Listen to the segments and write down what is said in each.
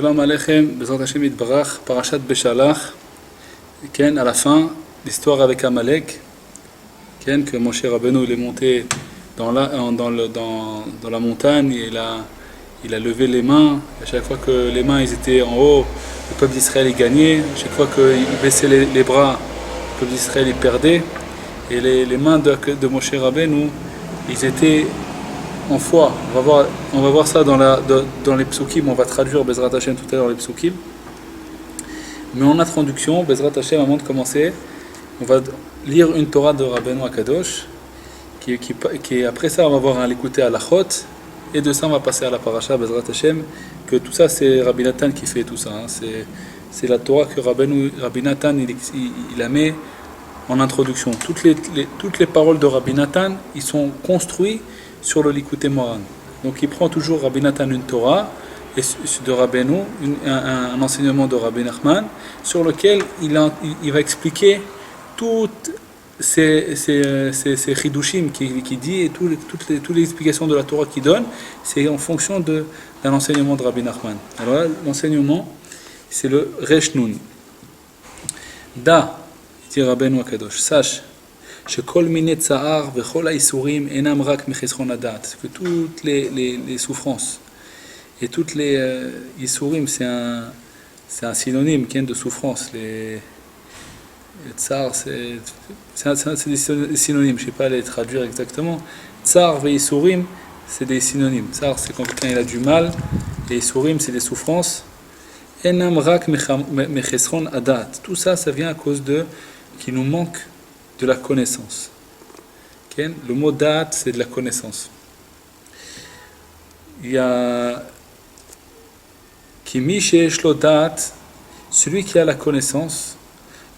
Shalom Aleichem, Bezrat Hashem Yitbarach, Parashat Beshalach, Ken, à la fin, l'histoire avec Amalek, Ken, que Moshe Rabbeinu il est monté dans la montagne, et il a levé les mains, à chaque fois que les mains ils étaient en haut, le peuple d'Israël il gagnait, à chaque fois qu'il baissait les bras, le peuple d'Israël il perdait, et les mains de Moshe Rabbeinu, ils étaient en foi. On va voir ça dans les psukim, on va traduire Bezrat Hashem tout à l'heure les psukim. Mais en introduction, Bezrat Hashem, avant de commencer, on va lire une Torah de Rabbeinu Akadosh, qui après ça on va voir l'écouter à l'achot, et de ça on va passer à la paracha Bezrat Hashem, que tout ça c'est Rabbi Nathan qui fait tout ça, hein. C'est la Torah que Rabbi Nathan il la met en introduction. Toutes les paroles de Rabbi Nathan, ils sont construits sur le Likutei Moharan. Donc il prend toujours Rabbi Nathan une Torah et de Rabbeinu, un enseignement de Rabbi Nachman, sur lequel il va expliquer toutes ces chidushim qui dit, et toutes les explications de la Torah qu'il donne, c'est en fonction d'un enseignement de Rabbi Nachman. Alors là, l'enseignement, c'est le Resh Nun. Da, dit Rabbeinu Akadosh, sache que toutes les souffrances et toutes les isurim, c'est un synonyme de souffrance. Les tsar, c'est des synonymes, je ne sais pas les traduire exactement. Tsar et isurim, c'est des synonymes. Tsar, c'est quand quelqu'un a du mal, et isurim, c'est des souffrances. Enam rak mechesron adat. Tout ça, ça vient à cause qu'il nous manque de la connaissance. Okay? Le mot da'at, c'est de la connaissance. Il y a Kimi sheyesh lo da'at, celui qui a la connaissance,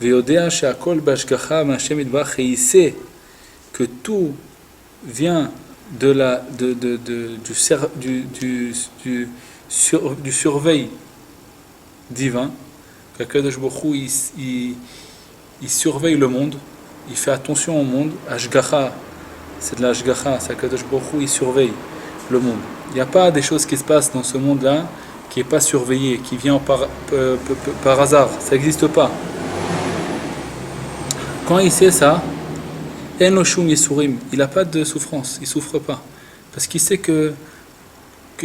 ve'yodea she'akol b'ashgacha m'Hashem yitbarach, et il sait que tout vient du surveil divin, qu'Akadosh Baruch Hu il surveille le monde. Il fait attention au monde. Ashgacha, c'est de l'ashgacha, c'est qu'Akadosh Baruch Hu, il surveille le monde. Il n'y a pas des choses qui se passent dans ce monde-là qui n'est pas surveillé, qui vient par hasard. Ça n'existe pas. Quand il sait ça, En Shum Yisurim, il n'a pas de souffrance, il ne souffre pas. Parce qu'il sait que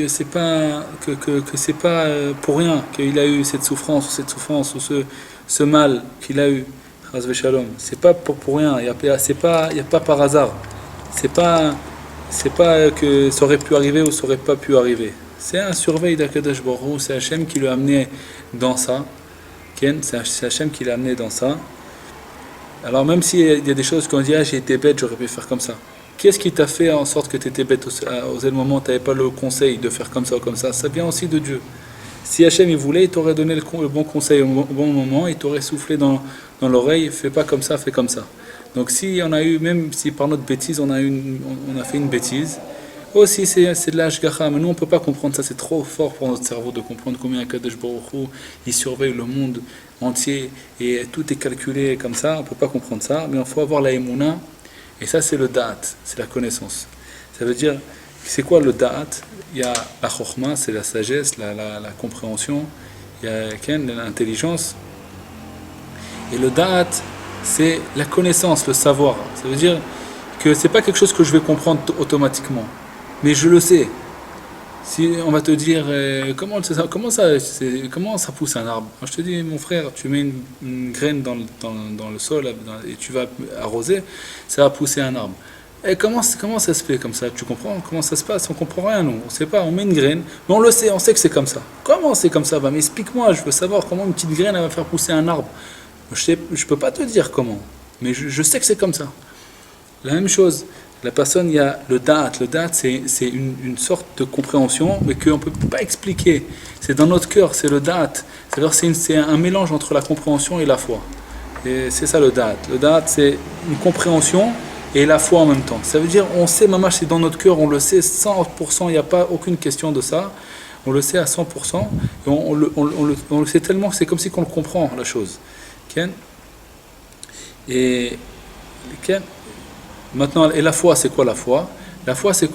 c'est pas pour rien qu'il a eu cette souffrance ou ce mal qu'il a eu. C'est pas pour rien, il n'y a pas par hasard. C'est pas que ça aurait pu arriver ou ça aurait pas pu arriver. C'est un surveil d'Akadosh Baruch Hu, c'est Hachem qui l'a amené dans ça. C'est Hachem qui l'a amené dans ça. Alors même s'il y a des choses qu'on dit, j'ai été bête, j'aurais pu faire comme ça. Qu'est-ce qui t'a fait en sorte que tu étais bête au tel moment, tu n'avais pas le conseil de faire comme ça ou comme ça? Ça vient aussi de Dieu. Si Hachem il voulait, il t'aurait donné le bon conseil au bon moment, il t'aurait soufflé dans l'oreille, fais pas comme ça, fais comme ça. Donc si on a eu, même si par notre bêtise on a fait une bêtise, aussi c'est de l'ashgacha, mais nous on peut pas comprendre ça, c'est trop fort pour notre cerveau de comprendre combien Akadosh Baruch Hu il surveille le monde entier et tout est calculé comme ça, on peut pas comprendre ça, mais il faut avoir la émouna, et ça c'est le da'at, c'est la connaissance. Ça veut dire, c'est quoi le da'at? Il y a la chokhma, c'est la sagesse, la compréhension, il y a l'intelligence, et le da'at, c'est la connaissance, le savoir. Ça veut dire que c'est pas quelque chose que je vais comprendre automatiquement, mais je le sais. Si on va te dire comment ça pousse un arbre, moi, je te dis mon frère, tu mets une graine dans le sol et tu vas arroser, ça va pousser un arbre. Et comment ça se fait comme ça? Tu comprends comment ça se passe? On comprend rien, nous. On sait pas, on met une graine, mais on le sait, on sait que c'est comme ça. Comment c'est comme ça? Mais explique-moi, je veux savoir comment une petite graine elle va faire pousser un arbre. Je peux pas te dire comment, mais je sais que c'est comme ça. La même chose, la personne, il y a le da'at. Le da'at, c'est une sorte de compréhension, mais qu'on peut pas expliquer. C'est dans notre cœur, c'est le da'at. C'est-à-dire c'est un mélange entre la compréhension et la foi. Et c'est ça le da'at. Le da'at, c'est une compréhension et la foi en même temps. Ça veut dire, on sait, maman, c'est dans notre cœur, on le sait 100%, il n'y a pas aucune question de ça. On le sait à 100%, et on le sait tellement que c'est comme si on le comprend, la chose. Et maintenant, et la foi, c'est quoi la foi? La foi, c'est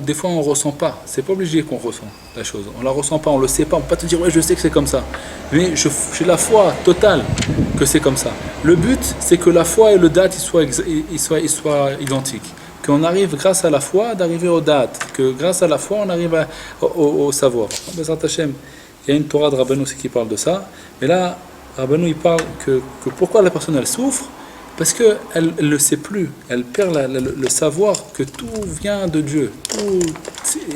des fois on ressent pas. C'est pas obligé qu'on ressent la chose. On la ressent pas, on le sait pas. On peut pas te dire ouais, je sais que c'est comme ça. Mais j'ai la foi totale que c'est comme ça. Le but, c'est que la foi et le date ils soient identiques. Qu'on arrive grâce à la foi d'arriver au date. Que grâce à la foi, on arrive au savoir. Bezrat Hashem, il y a une Torah de Rabbeinu aussi qui parle de ça. Mais là, Rabbeinu il parle que pourquoi la personne elle souffre. Parce qu'elle ne le sait plus, elle perd le savoir que tout vient de Dieu, tout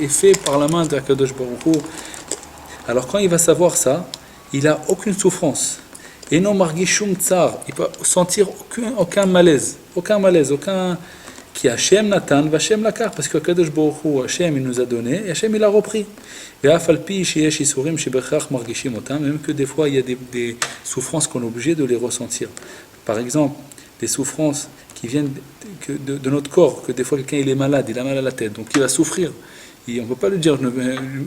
est fait par la main de Akadosh Baruch Hu. Alors quand il va savoir ça, il n'a aucune souffrance. Et non margishum tsar, il va sentir aucun malaise, qui Hashem Natan, Hashem Lakar, parce que Akadosh Baruch Hu, Hashem il nous a donné, et Hashem il a repris. Même que des fois il y a des souffrances qu'on est obligé de les ressentir. Par exemple, des souffrances qui viennent de notre corps, que des fois quelqu'un il est malade, il a mal à la tête, donc il va souffrir. Et on ne peut pas lui dire,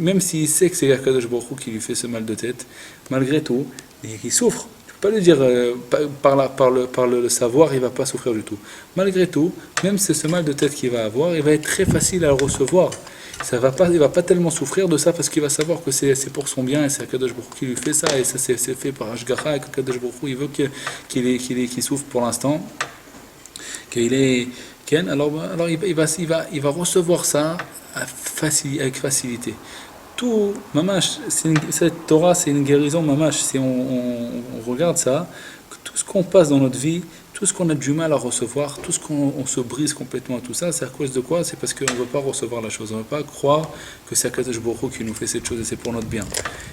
même s'il sait que c'est Akadosh Baruch Hu qui lui fait ce mal de tête, malgré tout, il souffre. Tu ne peux pas lui dire, par le savoir, il ne va pas souffrir du tout. Malgré tout, même ce mal de tête qu'il va avoir, il va être très facile à le recevoir. Il ne va pas tellement souffrir de ça parce qu'il va savoir que c'est pour son bien et c'est Akadosh Baruch Hu qui lui fait ça et ça c'est fait par Ashgacha et qu'Akadosh Baruch Hu il veut qu'il souffre pour l'instant, qu'il est Ken, alors il va recevoir ça avec facilité. Tout, mamash, cette Torah c'est une guérison mamash. Si on regarde ça, tout ce qu'on passe dans notre vie, tout ce qu'on a du mal à recevoir, tout ce qu'on se brise complètement, tout ça, c'est à cause de quoi? C'est parce qu'on ne veut pas recevoir la chose, on ne veut pas croire que c'est Akadosh Baruch Hu qui nous fait cette chose et c'est pour notre bien.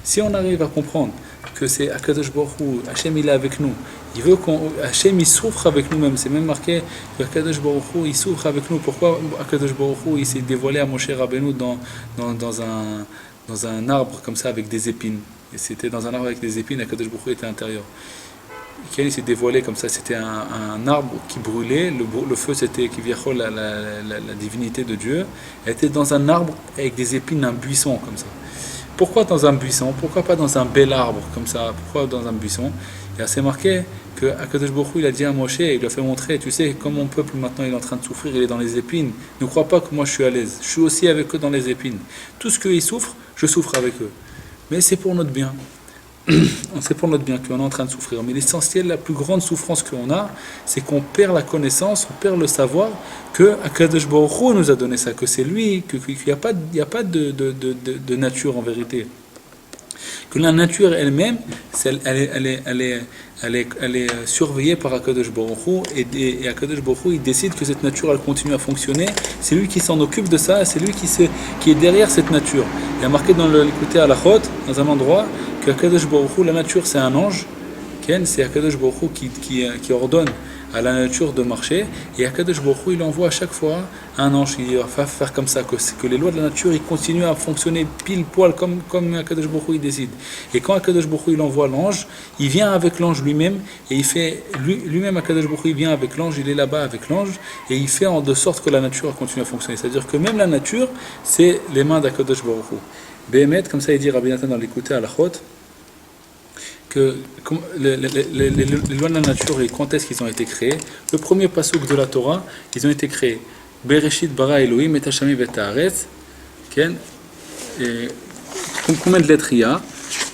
Si on arrive à comprendre que c'est Akadosh Baruch Hu, Hachem il est avec nous, il veut Hachem il souffre avec nous même, c'est même marqué que Akadosh Baruch Hu il souffre avec nous. Pourquoi Akadosh Baruch Hu il s'est dévoilé à Moshe Rabbeinu dans un arbre comme ça avec des épines? Et c'était dans un arbre avec des épines, Akadosh Baruch Hu était à l'intérieur. Il s'est dévoilé comme ça, c'était un arbre qui brûlait, le feu c'était la divinité de Dieu, elle était dans un arbre avec des épines, un buisson comme ça. Pourquoi dans un buisson? Pourquoi pas dans un bel arbre comme ça? Pourquoi dans un buisson? Et c'est marqué que Akadosh Baruch Hu, il a dit à Moshe, il lui a fait montrer, tu sais, comme mon peuple maintenant il est en train de souffrir, il est dans les épines, ne crois pas que moi je suis à l'aise, je suis aussi avec eux dans les épines. Tout ce qu'ils souffrent, je souffre avec eux. Mais c'est pour notre bien. C'est pour notre bien qu'on est en train de souffrir. Mais l'essentiel, la plus grande souffrance qu'on a, c'est qu'on perd la connaissance, on perd le savoir que Akadosh Baruch Hu nous a donné ça, que c'est lui, qu'il n'y a pas de nature en vérité. Que la nature elle-même, elle est surveillée par Akadosh Baruch Hu et Akadosh Baruch Hu, il décide que cette nature elle continue à fonctionner. C'est lui qui s'en occupe de ça, c'est lui qui est derrière cette nature. Il y a marqué dans l'écouté à la Chot, dans un endroit, que Akadosh Baruch Hu, la nature c'est un ange, c'est Akadosh Baruch Hu qui ordonne à la nature de marcher, et Akadosh Baruch Hu il envoie à chaque fois un ange qui va faire comme ça, que les lois de la nature ils continuent à fonctionner pile poil comme Akadosh Baruch Hu il décide. Et quand Akadosh Baruch Hu il envoie l'ange, il vient avec l'ange lui-même, et il fait lui-même Akadosh Baruch Hu il vient avec l'ange, il est là-bas avec l'ange, et il fait de sorte que la nature continue à fonctionner. C'est-à-dire que même la nature, c'est les mains d'Akadosh Baruch Hu. Béhémet, comme ça il dit Rabbi Nathan dans l'écouté à la Chot, que les lois de la nature et quand est-ce qu'ils ont été créés. Le premier passouk de la Torah, ils ont été créés. Bereshit bara Elohim et Hashamim et Haaretz. Combien de lettres il y a?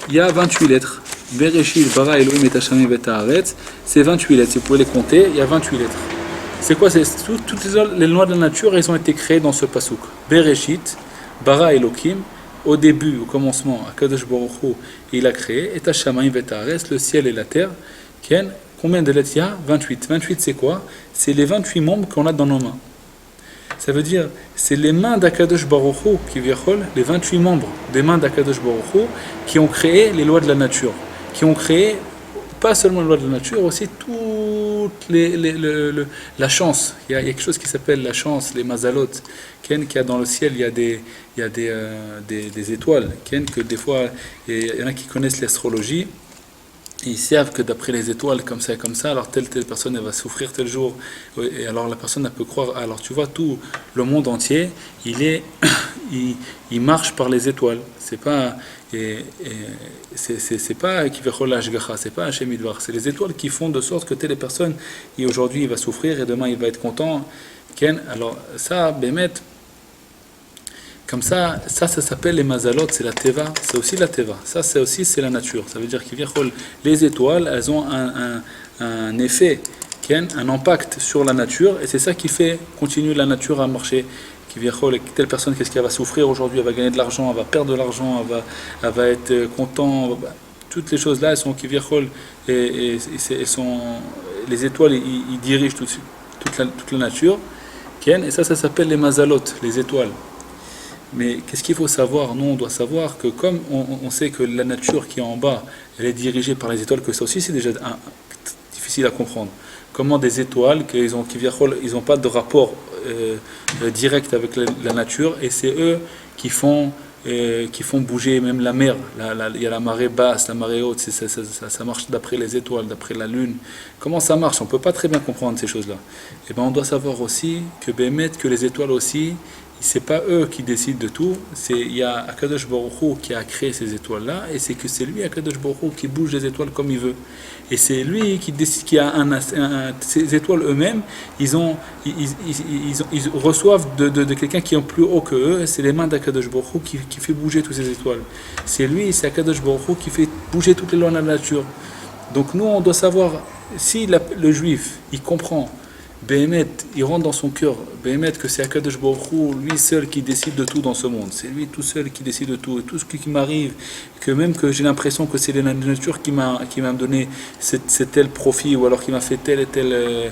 Il y a 28 lettres. Bereshit bara Elohim et Hashamim et Haaretz, c'est 28 lettres. Si vous pouvez les compter, il y a 28 lettres. C'est quoi? Toutes les lois de la nature, elles ont été créées dans ce passouk. Bereshit bara Elohim. Au début, au commencement, Akadosh Baruch Hu, il a créé, et Hashamayim vet haaretz, le ciel et la terre. Combien de lettres il y a? 28. 28, c'est quoi? C'est les 28 membres qu'on a dans nos mains. Ça veut dire, c'est les mains d'Akadosh Baruch Hu, les 28 membres des mains d'Akadosh Baruch Hu, qui ont créé les lois de la nature, qui ont créé pas seulement les lois de la nature, aussi toute la chance. Il y a quelque chose qui s'appelle la chance, les mazalot. Qu'il y a dans le ciel, il y a des étoiles. Que des fois, il y en a qui connaissent l'astrologie. Ils savent que d'après les étoiles, comme ça, alors telle personne elle va souffrir tel jour. Et alors la personne elle peut croire. Alors tu vois, tout le monde entier, il marche par les étoiles. C'est pas c'est pas Kivechol Hashgacha, c'est pas Hashem Idvar. C'est les étoiles qui font de sorte que telle personne, aujourd'hui il va souffrir et demain il va être content. Alors ça, Bémet, Comme ça s'appelle les mazalot, c'est la teva, c'est aussi la teva. Ça, c'est aussi c'est la nature. Ça veut dire que les étoiles, elles ont un effet, un impact sur la nature, et c'est ça qui fait continuer la nature à marcher. Telle personne, qu'est-ce qu'elle va souffrir aujourd'hui? Elle va gagner de l'argent, elle va perdre de l'argent, elle va être content. Toutes les choses là, elles sont qui elles sont les étoiles, ils dirigent toute la nature. Et ça s'appelle les mazalot, les étoiles. Mais qu'est-ce qu'il faut savoir? Nous, on doit savoir que comme on sait que la nature qui est en bas, elle est dirigée par les étoiles, que ça aussi c'est déjà difficile à comprendre. Comment des étoiles, ils n'ont pas de rapport direct avec la nature, et c'est eux qui font bouger même la mer. Il y a la marée basse, la marée haute, ça marche d'après les étoiles, d'après la lune. Comment ça marche? On ne peut pas très bien comprendre ces choses-là. Et ben, on doit savoir aussi que les étoiles aussi, c'est pas eux qui décident de tout, il y a Akadosh Baruch Hu qui a créé ces étoiles-là, et c'est lui, Akadosh Baruch Hu, qui bouge les étoiles comme il veut. Et c'est lui qui décide, ces étoiles eux-mêmes, ils reçoivent de quelqu'un qui est plus haut que eux, et c'est les mains d'Akadosh Baruch Hu qui fait bouger toutes ces étoiles. C'est Akadosh Baruch Hu qui fait bouger toutes les lois de la nature. Donc nous, on doit savoir, si le juif, il comprend, Béhémet, il rentre dans son cœur, Béhémet, que c'est Akadosh Baruch Hu, lui seul qui décide de tout dans ce monde. C'est lui tout seul qui décide de tout. Et tout ce qui m'arrive, que même que j'ai l'impression que c'est la nature qui m'a donné tel profit, ou alors qui m'a fait tel et tel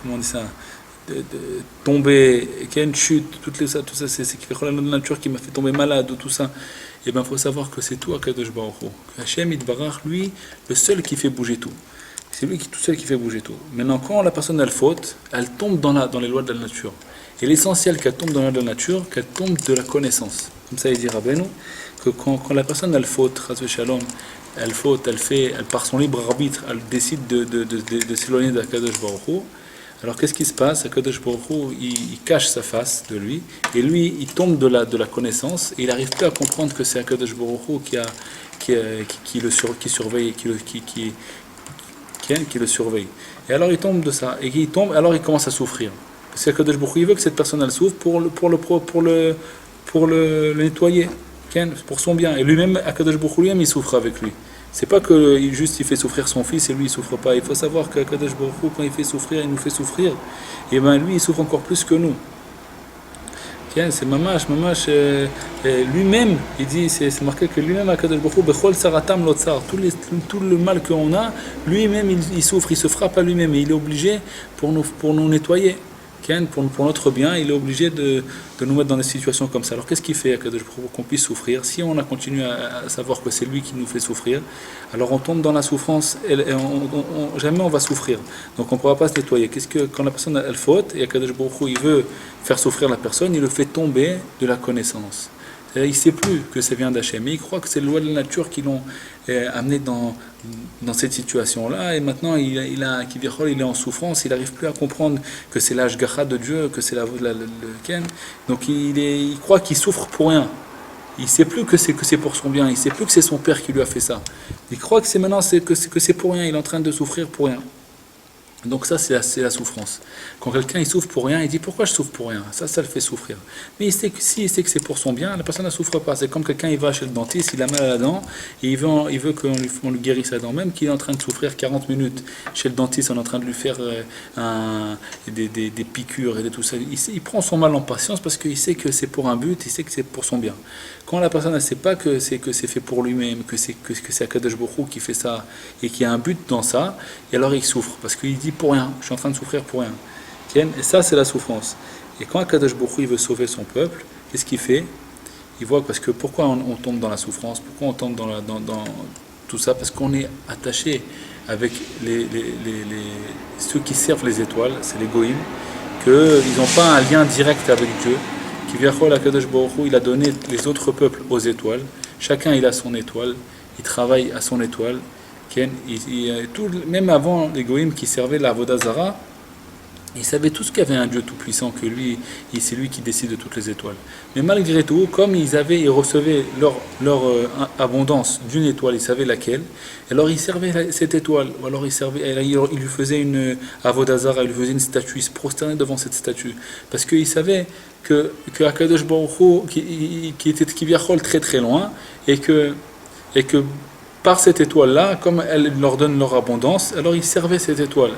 comment on dit ça, tomber, qu'il y a une chute, tout ça, c'est la nature qui m'a fait tomber malade, ou tout ça. Et bien, il faut savoir que c'est tout Akadosh Baruch Hu. Hachem Yitbarach, lui, le seul qui fait bouger tout. C'est lui tout seul qui fait bouger tout. Maintenant, quand la personne elle faute, elle tombe dans les lois de la nature. Et l'essentiel qu'elle tombe dans les lois de la nature, qu'elle tombe de la connaissance. Comme ça, il dit Rabbeinu, que quand la personne elle faute, Shalom, elle faute, elle par son libre arbitre, elle décide de s'éloigner d'Akadosh Baruch Hu. Alors qu'est-ce qui se passe? Akadosh Baruch Hu, il cache sa face de lui, et lui, il tombe de la connaissance, et il n'arrive plus à comprendre que c'est Akadosh Baruch Hu qui surveille, qui le surveille. Et alors il tombe de ça, et alors il commence à souffrir. Parce qu'Akadosh Baruch Hu, il veut que cette personne elle souffre pour le nettoyer, pour son bien. Et lui-même, Akadosh Baruch Hu lui-même, il souffre avec lui. C'est pas que juste il fait souffrir son fils et lui il souffre pas. Il faut savoir qu'Akadosh Baruch Hu, quand il fait souffrir, il nous fait souffrir. Et ben lui il souffre encore plus que nous. C'est mamash, lui-même, il dit, c'est marqué que lui-même Akadosh Baruch Hu, bechol saratam lo tsar, tout le mal qu'on a, lui-même il souffre, il se frappe à lui-même et il est obligé pour nous nettoyer. Pour notre bien, il est obligé de nous mettre dans des situations comme ça. Alors qu'est-ce qu'il fait pour qu'on puisse souffrir? Si on a continué à savoir que c'est lui qui nous fait souffrir, alors on tombe dans la souffrance et jamais on va souffrir. Donc on ne pourra pas se nettoyer. Quand la personne elle faute et Akadosh Baruch Hu, il veut faire souffrir la personne, il le fait tomber de la connaissance. C'est-à-dire, il ne sait plus que ça vient d'Hachem, mais il croit que c'est les lois de la nature qui l'ont amené dans cette situation-là, et maintenant il est en souffrance, il n'arrive plus à comprendre que c'est l'Ashgacha de Dieu, que c'est le Ken. Donc il croit qu'il souffre pour rien. Il ne sait plus que c'est pour son bien, il ne sait plus que c'est son père qui lui a fait ça. Il croit que c'est pour rien, il est en train de souffrir pour rien. Donc ça, c'est la souffrance. Quand quelqu'un il souffre pour rien, il dit pourquoi je souffre pour rien? Ça le fait souffrir. Mais il sait que c'est pour son bien, la personne ne souffre pas. C'est comme quelqu'un il va chez le dentiste, il a mal à la dent, et il veut qu'on lui guérisse la dent, même qu'il est en train de souffrir 40 minutes chez le dentiste, on est en train de lui faire des piqûres et tout ça. Il prend son mal en patience parce qu'il sait que c'est pour un but, il sait que c'est pour son bien. Quand la personne ne sait pas que c'est fait pour lui-même, que c'est Akadosh Baruch Hu qui fait ça et qu'il y a un but dans ça, et alors il souffre parce qu'il dit pour rien, je suis en train de souffrir pour rien. Et ça c'est la souffrance. Et quand Akadosh Baruch Hu veut sauver son peuple, qu'est-ce qu'il fait? Il voit parce que pourquoi on tombe dans la souffrance, pourquoi on tombe dans tout ça, parce qu'on est attaché avec ceux qui servent les étoiles, c'est les goïms, qu'ils n'ont pas un lien direct avec Dieu. Qui Akadosh Baruch Hu, il a donné les autres peuples aux étoiles. Chacun il a son étoile, il travaille à son étoile. Même avant les goïms qui servaient la Avodah Zara, Ils savaient tous qu'il y avait un Dieu tout-puissant, que lui, c'est lui qui décide de toutes les étoiles. Mais malgré tout, comme ils recevaient leur abondance d'une étoile, ils savaient laquelle, alors ils servaient cette étoile, ou alors ils lui faisaient une avodazara, ils lui faisaient une statue, ils se prosternaient devant cette statue. Parce qu'ils savaient que Akadosh Baruch Hu, qui était Kivyachol très très loin, et que par cette étoile-là, comme elle leur donne leur abondance, alors ils servaient cette étoile.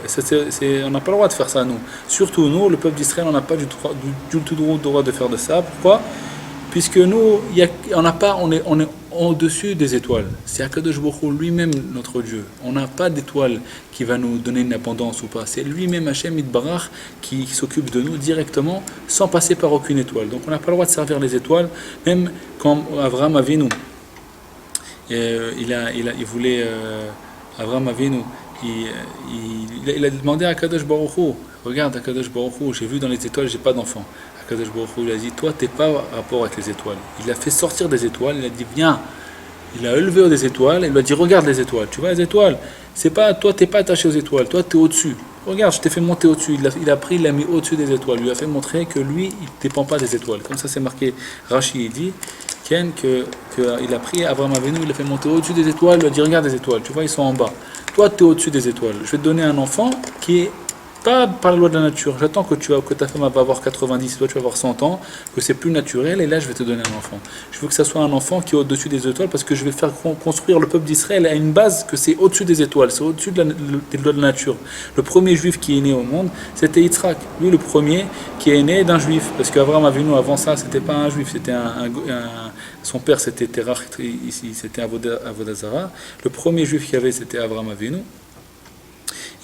On n'a pas le droit de faire ça, nous. Surtout nous, le peuple d'Israël, on n'a pas du tout droit de faire de ça. Pourquoi? Puisque nous, on est au-dessus des étoiles. C'est Akadosh Baruch Hu lui-même notre Dieu. On n'a pas d'étoile qui va nous donner une abondance ou pas. C'est lui-même Hachem Yitbarach qui s'occupe de nous directement sans passer par aucune étoile. Donc on n'a pas le droit de servir les étoiles, même quand Avraham Avinu, il voulait, Avraham Avinu, il a demandé à Akadosh Baruch Hu, regarde Akadosh Baruch Hu, j'ai vu dans les étoiles, j'ai pas d'enfant. Akadosh Baruch Hu, il a dit, toi t'es pas rapport avec les étoiles. Il a fait sortir des étoiles, il a dit, viens. Il a élevé des étoiles, et il lui a dit, regarde les étoiles, tu vois les étoiles, c'est pas, toi t'es pas attaché aux étoiles, toi t'es au-dessus. Regarde, je t'ai fait monter au-dessus. Il l'a mis au-dessus des étoiles, il lui a fait montrer que lui, il ne dépend pas des étoiles. Comme ça c'est marqué, Rashi dit, qu'il a pris Abraham Avinu, il l'a fait monter au-dessus des étoiles, il lui a dit regarde les étoiles, tu vois ils sont en bas. Toi tu es au-dessus des étoiles. Je vais te donner un enfant qui est pas par la loi de la nature. J'attends que ta femme va avoir 90, toi tu vas avoir 100 ans, que c'est plus naturel, et là je vais te donner un enfant. Je veux que ça soit un enfant qui est au-dessus des étoiles, parce que je vais faire construire le peuple d'Israël à une base que c'est au-dessus des étoiles, c'est au-dessus des lois de la nature. Le premier juif qui est né au monde, c'était Yitzhak. Lui le premier qui est né d'un juif, parce qu'Abraham Avinu avant ça, c'était pas un juif, c'était son père c'était Terach, ici c'était Avodazara. Le premier juif qu'il y avait c'était Abraham Avinu.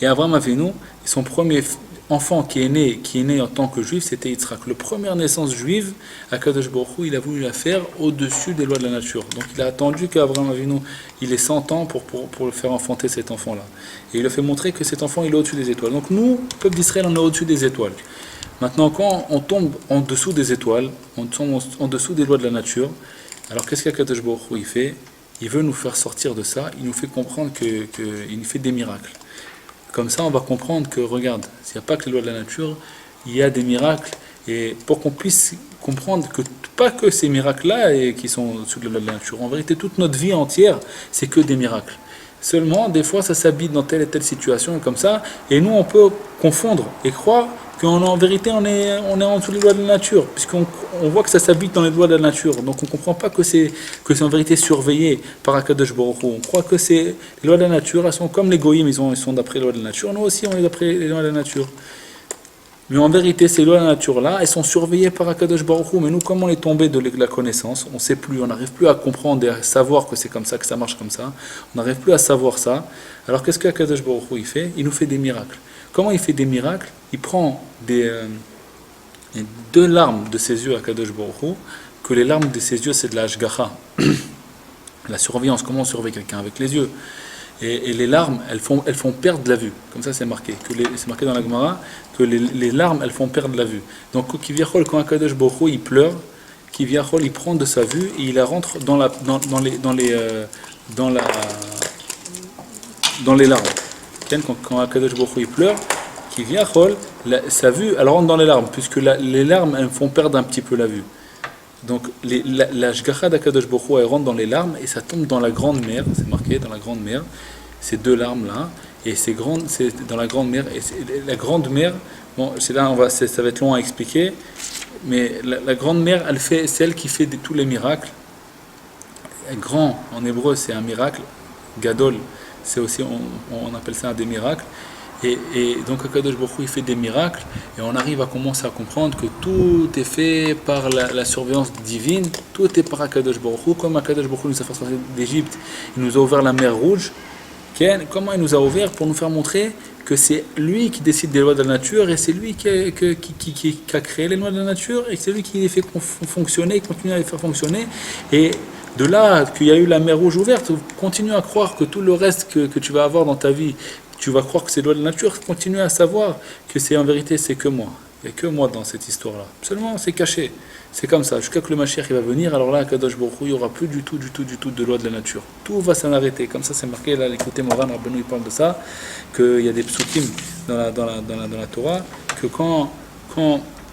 Et Abraham Avinu, son premier enfant qui est né en tant que juif, c'était Yitzhak. La première naissance juive, Akadosh Baruch Hu, il a voulu la faire au-dessus des lois de la nature. Donc il a attendu qu'Abraham Avinu, il ait 100 ans pour le faire enfanter cet enfant-là. Et il a fait montrer que cet enfant, il est au-dessus des étoiles. Donc nous, peuple d'Israël, on est au-dessus des étoiles. Maintenant, quand on tombe en dessous des étoiles, on tombe en dessous des lois de la nature, alors qu'est-ce qu'Akadosh Baruch Hu, il fait? Il veut nous faire sortir de ça, il nous fait comprendre qu'il nous fait des miracles. Comme ça, on va comprendre que, regarde, s'il n'y a pas que les lois de la nature, il y a des miracles. Et pour qu'on puisse comprendre que pas que ces miracles-là qui sont sous les lois de la nature, en vérité, toute notre vie entière, c'est que des miracles. Seulement, des fois, ça s'habite dans telle et telle situation, comme ça, et nous, on peut confondre et croire qu'en vérité, on est en dessous des lois de la nature, puisqu'on voit que ça s'habite dans les lois de la nature. Donc, on ne comprend pas que c'est en vérité surveillé par Akadosh Baruch Hu. On croit que les lois de la nature, elles sont comme les goyim, ils sont d'après les lois de la nature. Nous aussi, on est d'après les lois de la nature. Mais en vérité, ces lois de la nature-là, elles sont surveillées par Akadosh Baruch Hu. Mais nous, comme on est tombé de la connaissance, on ne sait plus, on n'arrive plus à comprendre et à savoir que c'est comme ça, que ça marche comme ça. On n'arrive plus à savoir ça. Alors qu'est-ce qu'Akadosh Baruch Hu il fait? Il nous fait des miracles. Comment il fait des miracles? Il prend deux larmes de ses yeux à Akadosh Baruch Hu, que les larmes de ses yeux, c'est de la hashgacha, la surveillance. Comment on surveille quelqu'un? Avec les yeux. Et les larmes, elles font perdre la vue. Comme ça, c'est marqué. C'est marqué dans la Gemara que les larmes, elles font perdre la vue. Donc, quand Akadosh Baruch Hu, il pleure, il prend de sa vue et il la rentre dans les larmes. Quand Akadosh Baruch Hu, il pleure, sa vue, elle rentre dans les larmes, puisque les larmes, elles font perdre un petit peu la vue. Donc, la Shgacha d'Akadosh Baruch Hu, elle rentre dans les larmes et ça tombe dans la grande mer, c'est marqué dans la grande mer, ces deux larmes-là, et c'est dans la grande mer, et la grande mer, bon, ça va être long à expliquer, mais la grande mer, c'est elle qui fait tous les miracles. Grand, en hébreu, c'est un miracle, Gadol, c'est aussi, on appelle ça des miracles. Et donc Akadosh Baruch Hu, il fait des miracles et on arrive à commencer à comprendre que tout est fait par la surveillance divine, tout est par Akadosh Baruch Hu. Comme Akadosh Baruch Hu nous a fait sortir d'Égypte, il nous a ouvert la mer Rouge. Comment il nous a ouvert? Pour nous faire montrer que c'est lui qui décide des lois de la nature et c'est lui qui a créé les lois de la nature et c'est lui qui les fait fonctionner, continue à les faire fonctionner. Et de là qu'il y a eu la mer Rouge ouverte, continue à croire que tout le reste que tu vas avoir dans ta vie, tu vas croire que c'est loi de la nature, continue à savoir que c'est en vérité, c'est que moi. Il n'y a que moi dans cette histoire-là. Seulement, c'est caché. C'est comme ça. Jusqu'à que le Mashiach il va venir, alors là, Kadosh Baruch Hu, il n'y aura plus du tout de loi de la nature. Tout va s'en arrêter. Comme ça, c'est marqué, là, l'écoutez, Moran Rabbeinu, il parle de ça, qu'il y a des psukim dans la Torah, que quand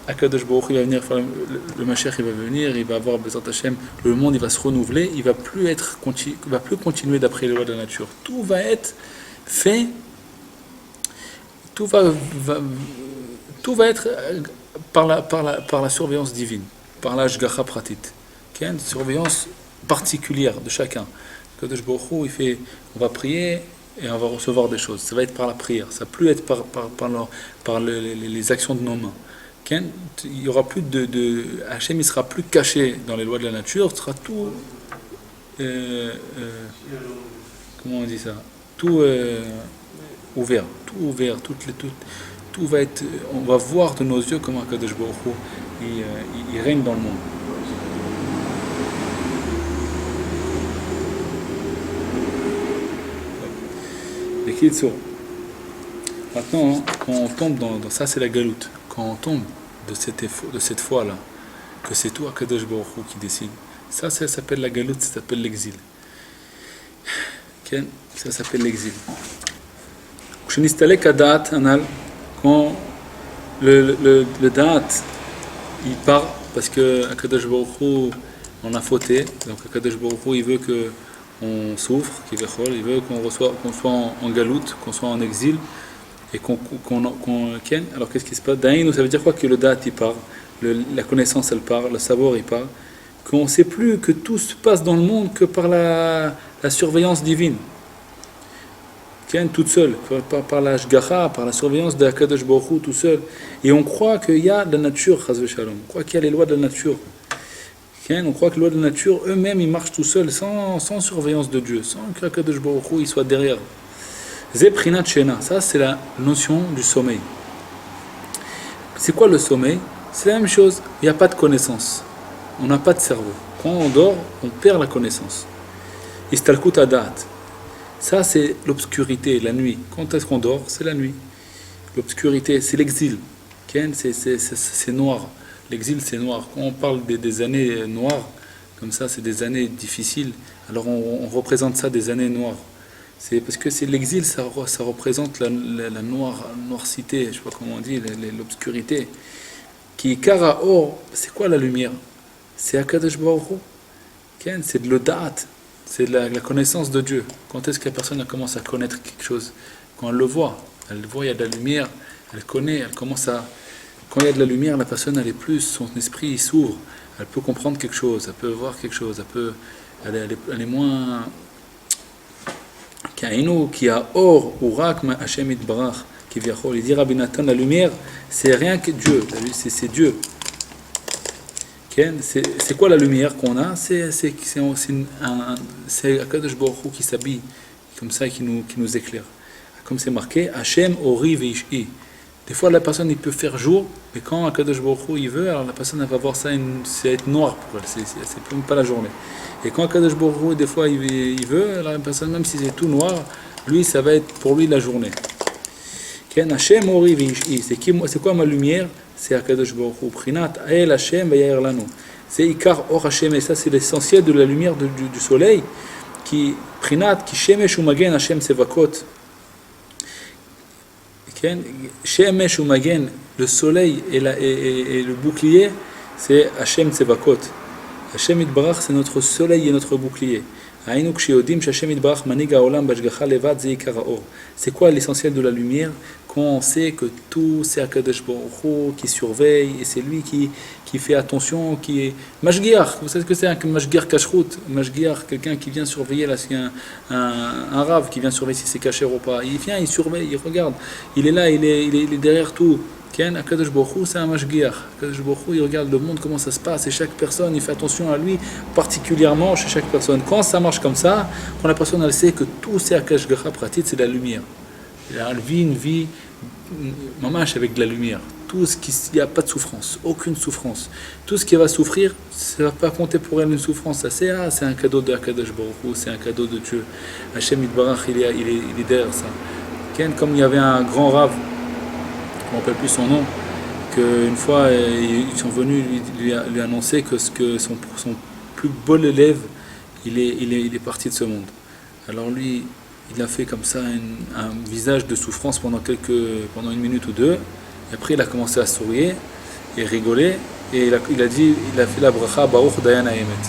Akadosh Baruch Hu, il va venir faire le Mashiach, il va venir, il va avoir Bezat Hashem, le monde il va se renouveler, il va plus continuer d'après les lois de la nature. Tout va être fait, tout va être par la surveillance divine, par la Hashgacha Pratit, qui est une surveillance particulière de chacun. Akadosh Baruch Hu, on va prier et on va recevoir des choses. Ça va être par la prière, ça va plus être par les actions de nos mains. Il y aura plus Hachem, il sera plus caché dans les lois de la nature, ce sera tout comment on dit ça, tout ouvert, tout va être, on va voir de nos yeux comment Akadosh Baruch Hu, il règne dans le monde. Les Kitsour. Maintenant, quand on tombe dans ça, c'est la galoute. Quand on tombe de cette foi-là, que c'est tout Akadosh Baruch Hu qui décide, ça s'appelle la galoute, ça s'appelle l'exil. Ça s'appelle l'exil. Quand le da'at, il part parce que Akadosh Baruch Hu, on a fauté, donc Akadosh Baruch Hu, il veut qu'on souffre, il veut qu'on soit en galoute, qu'on soit en exil, et alors qu'est-ce qui se passe? Daïn, ça veut dire quoi? Que le da'at il part, la connaissance elle part, le savoir il part, qu'on ne sait plus que tout se passe dans le monde que par la surveillance divine, toute seule, par la Hashgacha, par la surveillance de Akadosh Baruch Hu, tout seul, et on croit qu'il y a la nature, chas v'shalom, on croit qu'il y a les lois de la nature, on croit que les lois de la nature eux-mêmes ils marchent tout seuls, sans surveillance de Dieu, sans que Akadosh Baruch Hu il soit derrière. Zeprinat Shena, ça c'est la notion du sommeil. C'est quoi le sommeil? C'est la même chose, il n'y a pas de connaissance, on n'a pas de cerveau. Quand on dort, on perd la connaissance. Istalkut Adat, ça c'est l'obscurité, la nuit. Quand est-ce qu'on dort? C'est la nuit. L'obscurité, c'est l'exil. C'est noir. L'exil c'est noir. Quand on parle des années noires, comme ça c'est des années difficiles, alors on représente ça des années noires. C'est parce que c'est l'exil, ça représente la noircité, je ne sais pas comment on dit, l'obscurité. Qui kara or, c'est quoi la lumière? C'est Akadosh Baruch Hu. C'est de l'odat, c'est de la connaissance de Dieu. Quand est-ce que la personne commence à connaître quelque chose? Quand elle le voit, il y a de la lumière, elle connaît, elle commence à... Quand il y a de la lumière, la personne elle est plus, son esprit il s'ouvre, elle peut comprendre quelque chose, elle peut voir quelque chose, elle est moins... qui a or ou rakma Hashem itbarach qui vient. Il dit Rabbi Nathan, la lumière c'est rien que Dieu, c'est Dieu. C'est quoi la lumière qu'on a? C'est Akadosh Baruch Hu qui s'habille comme ça et qui nous éclaire. Comme c'est marqué Hashem ori veish'i. Des fois la personne il peut faire jour, mais quand Akadosh Baruch Hu il veut, alors la personne elle va voir ça, c'est être noir pour elle, c'est même pas la journée. Et quand Akadosh Baruch Hu des fois il veut, alors la personne même si c'est tout noir, lui ça va être pour lui la journée. Hashem ori veish'i. C'est quoi ma lumière? C'est Akadosh Baruch Hu. Prinat ael Hashem v'yair lanu. C'est Ikar or Hashem, et ça c'est l'essentiel de la lumière du soleil. Qui Prinat qui shemesh umagen Hashem sevakot. Shemesh umagen, le soleil et le bouclier, c'est Hashem sevakot. Hashem itbarach, c'est notre soleil et notre bouclier. C'est quoi l'essentiel de la lumière? Quand on sait que tout c'est Akadosh Baruch Hu qui surveille et c'est lui qui fait attention, qui est Mashgiach. Vous savez ce que c'est un Mashgiach Kashrut? Mashgiach, quelqu'un qui vient surveiller, là c'est un rave qui vient surveiller si c'est caché ou pas. Il vient, il surveille, il regarde, il est là, il est derrière tout. Akadosh Baruch Hu, c'est un mashgiach. Akadosh Baruch Hu, il regarde le monde, comment ça se passe, et chaque personne, il fait attention à lui, particulièrement chez chaque personne. Quand ça marche comme ça, quand la personne elle sait que tout c'est Hashgacha pratique, c'est la lumière. Elle vit une vie, mamash, avec de la lumière. Tout ce il n'y a pas de souffrance, aucune souffrance. Tout ce qui va souffrir, ça ne va pas compter pour elle une souffrance. Ça, c'est un cadeau de Akadosh Baruch Hu, c'est un cadeau de Dieu. Hashem Yitbarach, il est derrière ça. Comme il y avait un grand rave, je ne me rappelle plus son nom, qu'une fois ils sont venus lui annoncer que son plus beau élève il est parti de ce monde. Alors lui il a fait comme ça un visage de souffrance pendant une minute ou deux, Et après, il a commencé à sourire et rigoler. Et il a fait la bracha Baruch Dayan Haemet.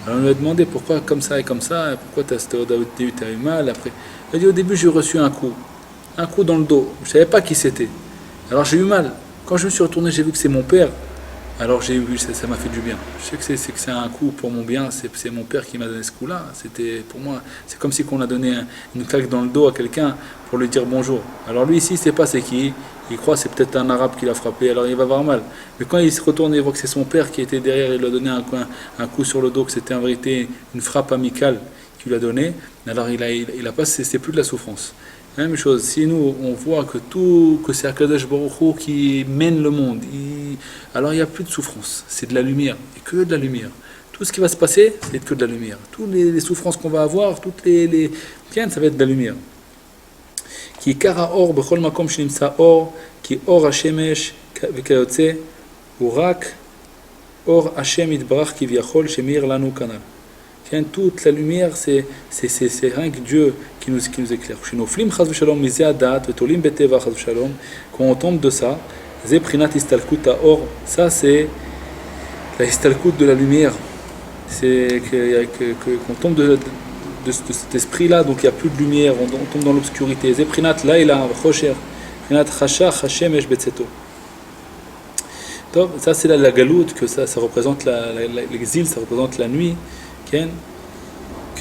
Alors on lui a demandé pourquoi comme ça et pourquoi tu as eu mal après. Il a dit au début j'ai reçu un coup dans le dos, je ne savais pas qui c'était. Alors j'ai eu mal. Quand je me suis retourné, j'ai vu que c'est mon père. Alors j'ai vu, ça m'a fait du bien. Je sais que c'est un coup pour mon bien, c'est mon père qui m'a donné ce coup-là. C'était pour moi, c'est comme si on a donné une claque dans le dos à quelqu'un pour lui dire bonjour. Alors lui ici, il sait pas c'est qui. Il croit que c'est peut-être un arabe qui l'a frappé, alors il va avoir mal. Mais quand il se retourne et voit que c'est son père qui était derrière, il lui a donné un coup sur le dos, que c'était en vérité une frappe amicale qu'il lui a donnée, alors il a pas, c'est plus de la souffrance. Même chose, si nous on voit que c'est Akadosh Baruch Hu qui mène le monde, alors il n'y a plus de souffrance, c'est de la lumière, et que de la lumière. Tout ce qui va se passer, c'est que de la lumière. Toutes les souffrances qu'on va avoir, tiens, ça va être de la lumière. Qui kara or bechol makom shnimsa or, qui or hashemesh vekayotze, urak or Hashem itbarach kivyachol shemir lanu kanal. Toute la lumière, c'est rien que Dieu qui nous éclaire. Quand on tombe de ça, ça c'est la istalkut de la lumière. C'est qu'on tombe de cet esprit-là, donc il n'y a plus de lumière, on tombe dans l'obscurité. Ça c'est la galoute, que ça représente l'exil, ça représente la nuit.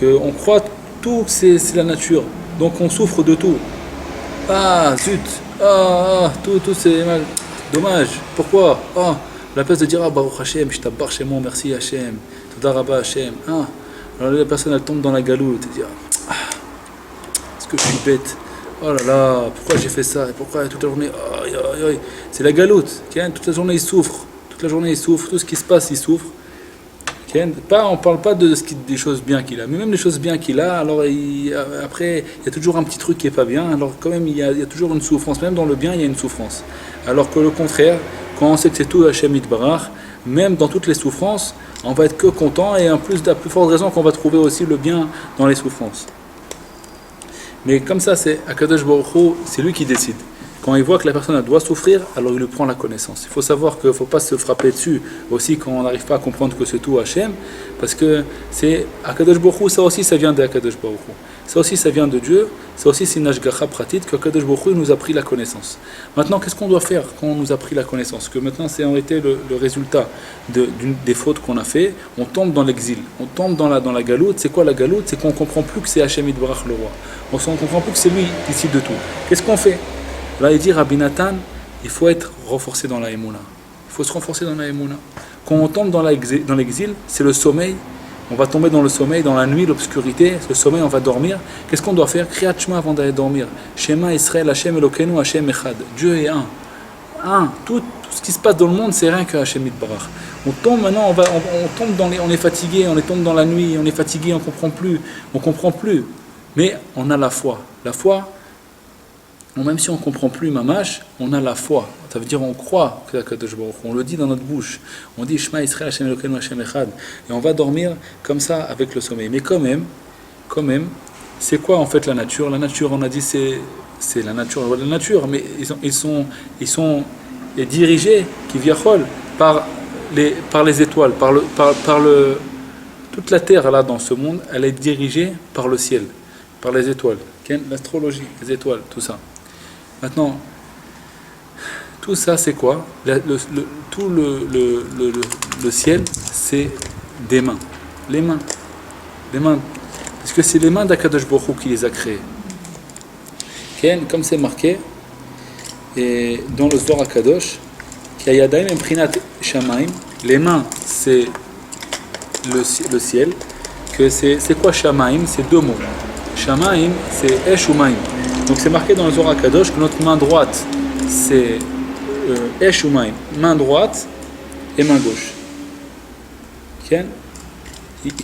Qu'on croit tout c'est la nature, donc on souffre de tout. Ah zut, tout c'est mal, dommage, pourquoi la place de dire Baruch Hashem, je t'abbar chez moi, merci Hashem, Toda Rabba Hashem. Alors la personne elle tombe dans la galoute et dit est-ce que je suis bête, oh là là, pourquoi j'ai fait ça, et pourquoi toute la journée, c'est la galoute, toute la journée il souffre, tout ce qui se passe il souffre. On ne parle pas des choses bien qu'il a, mais même les choses bien qu'il a, alors après, il y a toujours un petit truc qui n'est pas bien, alors quand même, il y a toujours une souffrance, même dans le bien, il y a une souffrance. Alors que le contraire, quand on sait que c'est tout Hashem Yitbarach, même dans toutes les souffrances, on va être que content, et en plus, la plus forte raison qu'on va trouver aussi le bien dans les souffrances. Mais comme ça, c'est Akadosh Baruch Hu, c'est lui qui décide. Quand il voit que la personne doit souffrir, alors il lui prend la connaissance. Il faut savoir qu'il ne faut pas se frapper dessus aussi quand on n'arrive pas à comprendre que c'est tout Hachem, parce que c'est Akadosh Baruch Hu, ça aussi ça vient d'Akadosh Baruch Hu. Ça aussi ça vient de Dieu, ça aussi c'est une ashgacha pratique que Akadosh Baruch Hu nous a pris la connaissance. Maintenant, qu'est-ce qu'on doit faire quand on nous a pris la connaissance? Que maintenant c'est en réalité le résultat des fautes qu'on a fait, on tombe dans l'exil, on tombe dans la galoute. C'est quoi la galoute? C'est qu'on ne comprend plus que c'est Hachem Yitbarach le roi. On ne comprend plus que c'est lui qui décide de tout. Qu'est-ce qu'on fait? Là, il dit Rabbi Nathan, il faut être renforcé dans la Emouna. Il faut se renforcer dans la Emouna. Quand on tombe dans l'exil, c'est le sommeil. On va tomber dans le sommeil, dans la nuit, l'obscurité. Le sommeil, on va dormir. Qu'est-ce qu'on doit faire? Kriyat Shema avant d'aller dormir. Shema Israël, Hashem Elokeinu, Hashem Echad. Dieu est un. Tout ce qui se passe dans le monde, c'est rien que Hashem Yitbarach. On tombe maintenant, on tombe on est fatigué, on tombe dans la nuit, on est fatigué, on comprend plus. Mais on a la foi. La foi, même si on ne comprend plus Mamash, on a la foi. Ça veut dire on croit que Akadosh Baruch Hu. On le dit dans notre bouche. On dit Shema Yisrael Hashem Elokeinu Hashem Echad. Et on va dormir comme ça avec le sommeil. Mais quand même, c'est quoi en fait la nature? La nature, on a dit c'est la nature. La nature, mais ils sont dirigés, qui viachol, par les étoiles, toute la terre là dans ce monde, elle est dirigée par le ciel, par les étoiles. L'astrologie, les étoiles, tout ça. Maintenant, tout ça, c'est quoi? Tout le ciel, c'est des mains. Les mains. Parce que c'est les mains d'Akadosh Baruch Hu qui les a créées. Comme c'est marqué, et dans le Zohar Akadosh, les mains, c'est le ciel. Que c'est quoi Shamaim? C'est deux mots. Shamaim, c'est Esh ou Maim. Donc c'est marqué dans le Zohar Kadosh que notre main droite, c'est Esh ou Maim. Main droite et main gauche.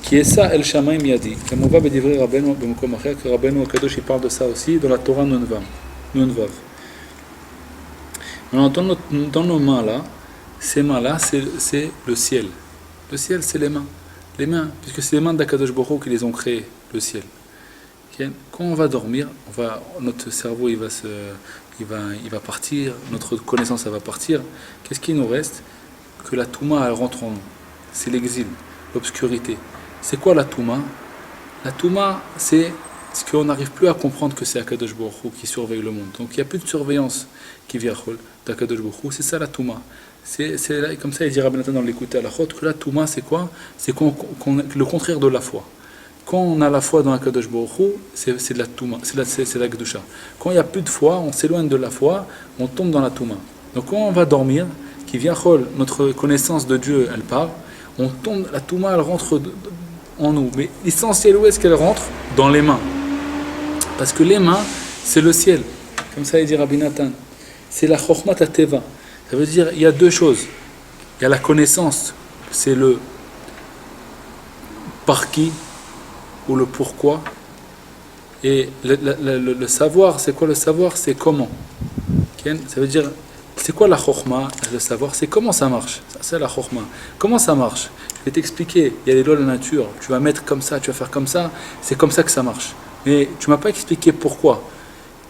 Qui est ça El Shamaim Yadi. Comme on va bedivrer Rabbeinu b'mukom acher, que Rabbeinu Kadosh il parle de ça aussi dans la Torah Nunvav. Alors dans nos mains là, ces mains là, c'est le ciel. Le ciel, c'est les mains, puisque c'est les mains d'Akadosh Baruch Hu qui les ont créées, le ciel. Quand on va dormir, notre cerveau il il va partir, notre connaissance elle va partir. Qu'est-ce qui nous reste? Que la Touma elle rentre en nous. C'est l'exil, l'obscurité. C'est quoi la Touma? La Touma, c'est ce qu'on n'arrive plus à comprendre que c'est Akadosh Baruch Hu qui surveille le monde. Donc il n'y a plus de surveillance qui vient d'Akadosh Baruch Hu. C'est ça la Touma. Comme ça, il dit Rabbi Nathan dans l'écouter à la chôte que la Touma, c'est quoi? C'est le contraire de la foi. Quand on a la foi dans Akadosh Baruch Hu, c'est de la Touma, c'est la Gdusha. Quand il n'y a plus de foi, on s'éloigne de la foi, on tombe dans la Touma. Donc quand on va dormir, qui vient notre connaissance de Dieu, elle part, on tombe, la Touma, elle rentre en nous. Mais l'essentiel, où est-ce qu'elle rentre? Dans les mains. Parce que les mains, c'est le ciel. Comme ça, il dit Rabbi Nathan. C'est la Chokhmat Teva. Ça veut dire, il y a deux choses. Il y a la connaissance, c'est le par qui, ou le pourquoi. Et le savoir, c'est quoi le savoir? C'est comment. Ça veut dire, c'est quoi la Chokhma? Le savoir, c'est comment ça marche. Ça, c'est la Chokhma. Comment ça marche? Je vais t'expliquer. Il y a les lois de la nature. Tu vas mettre comme ça, tu vas faire comme ça. C'est comme ça que ça marche. Mais tu ne m'as pas expliqué pourquoi.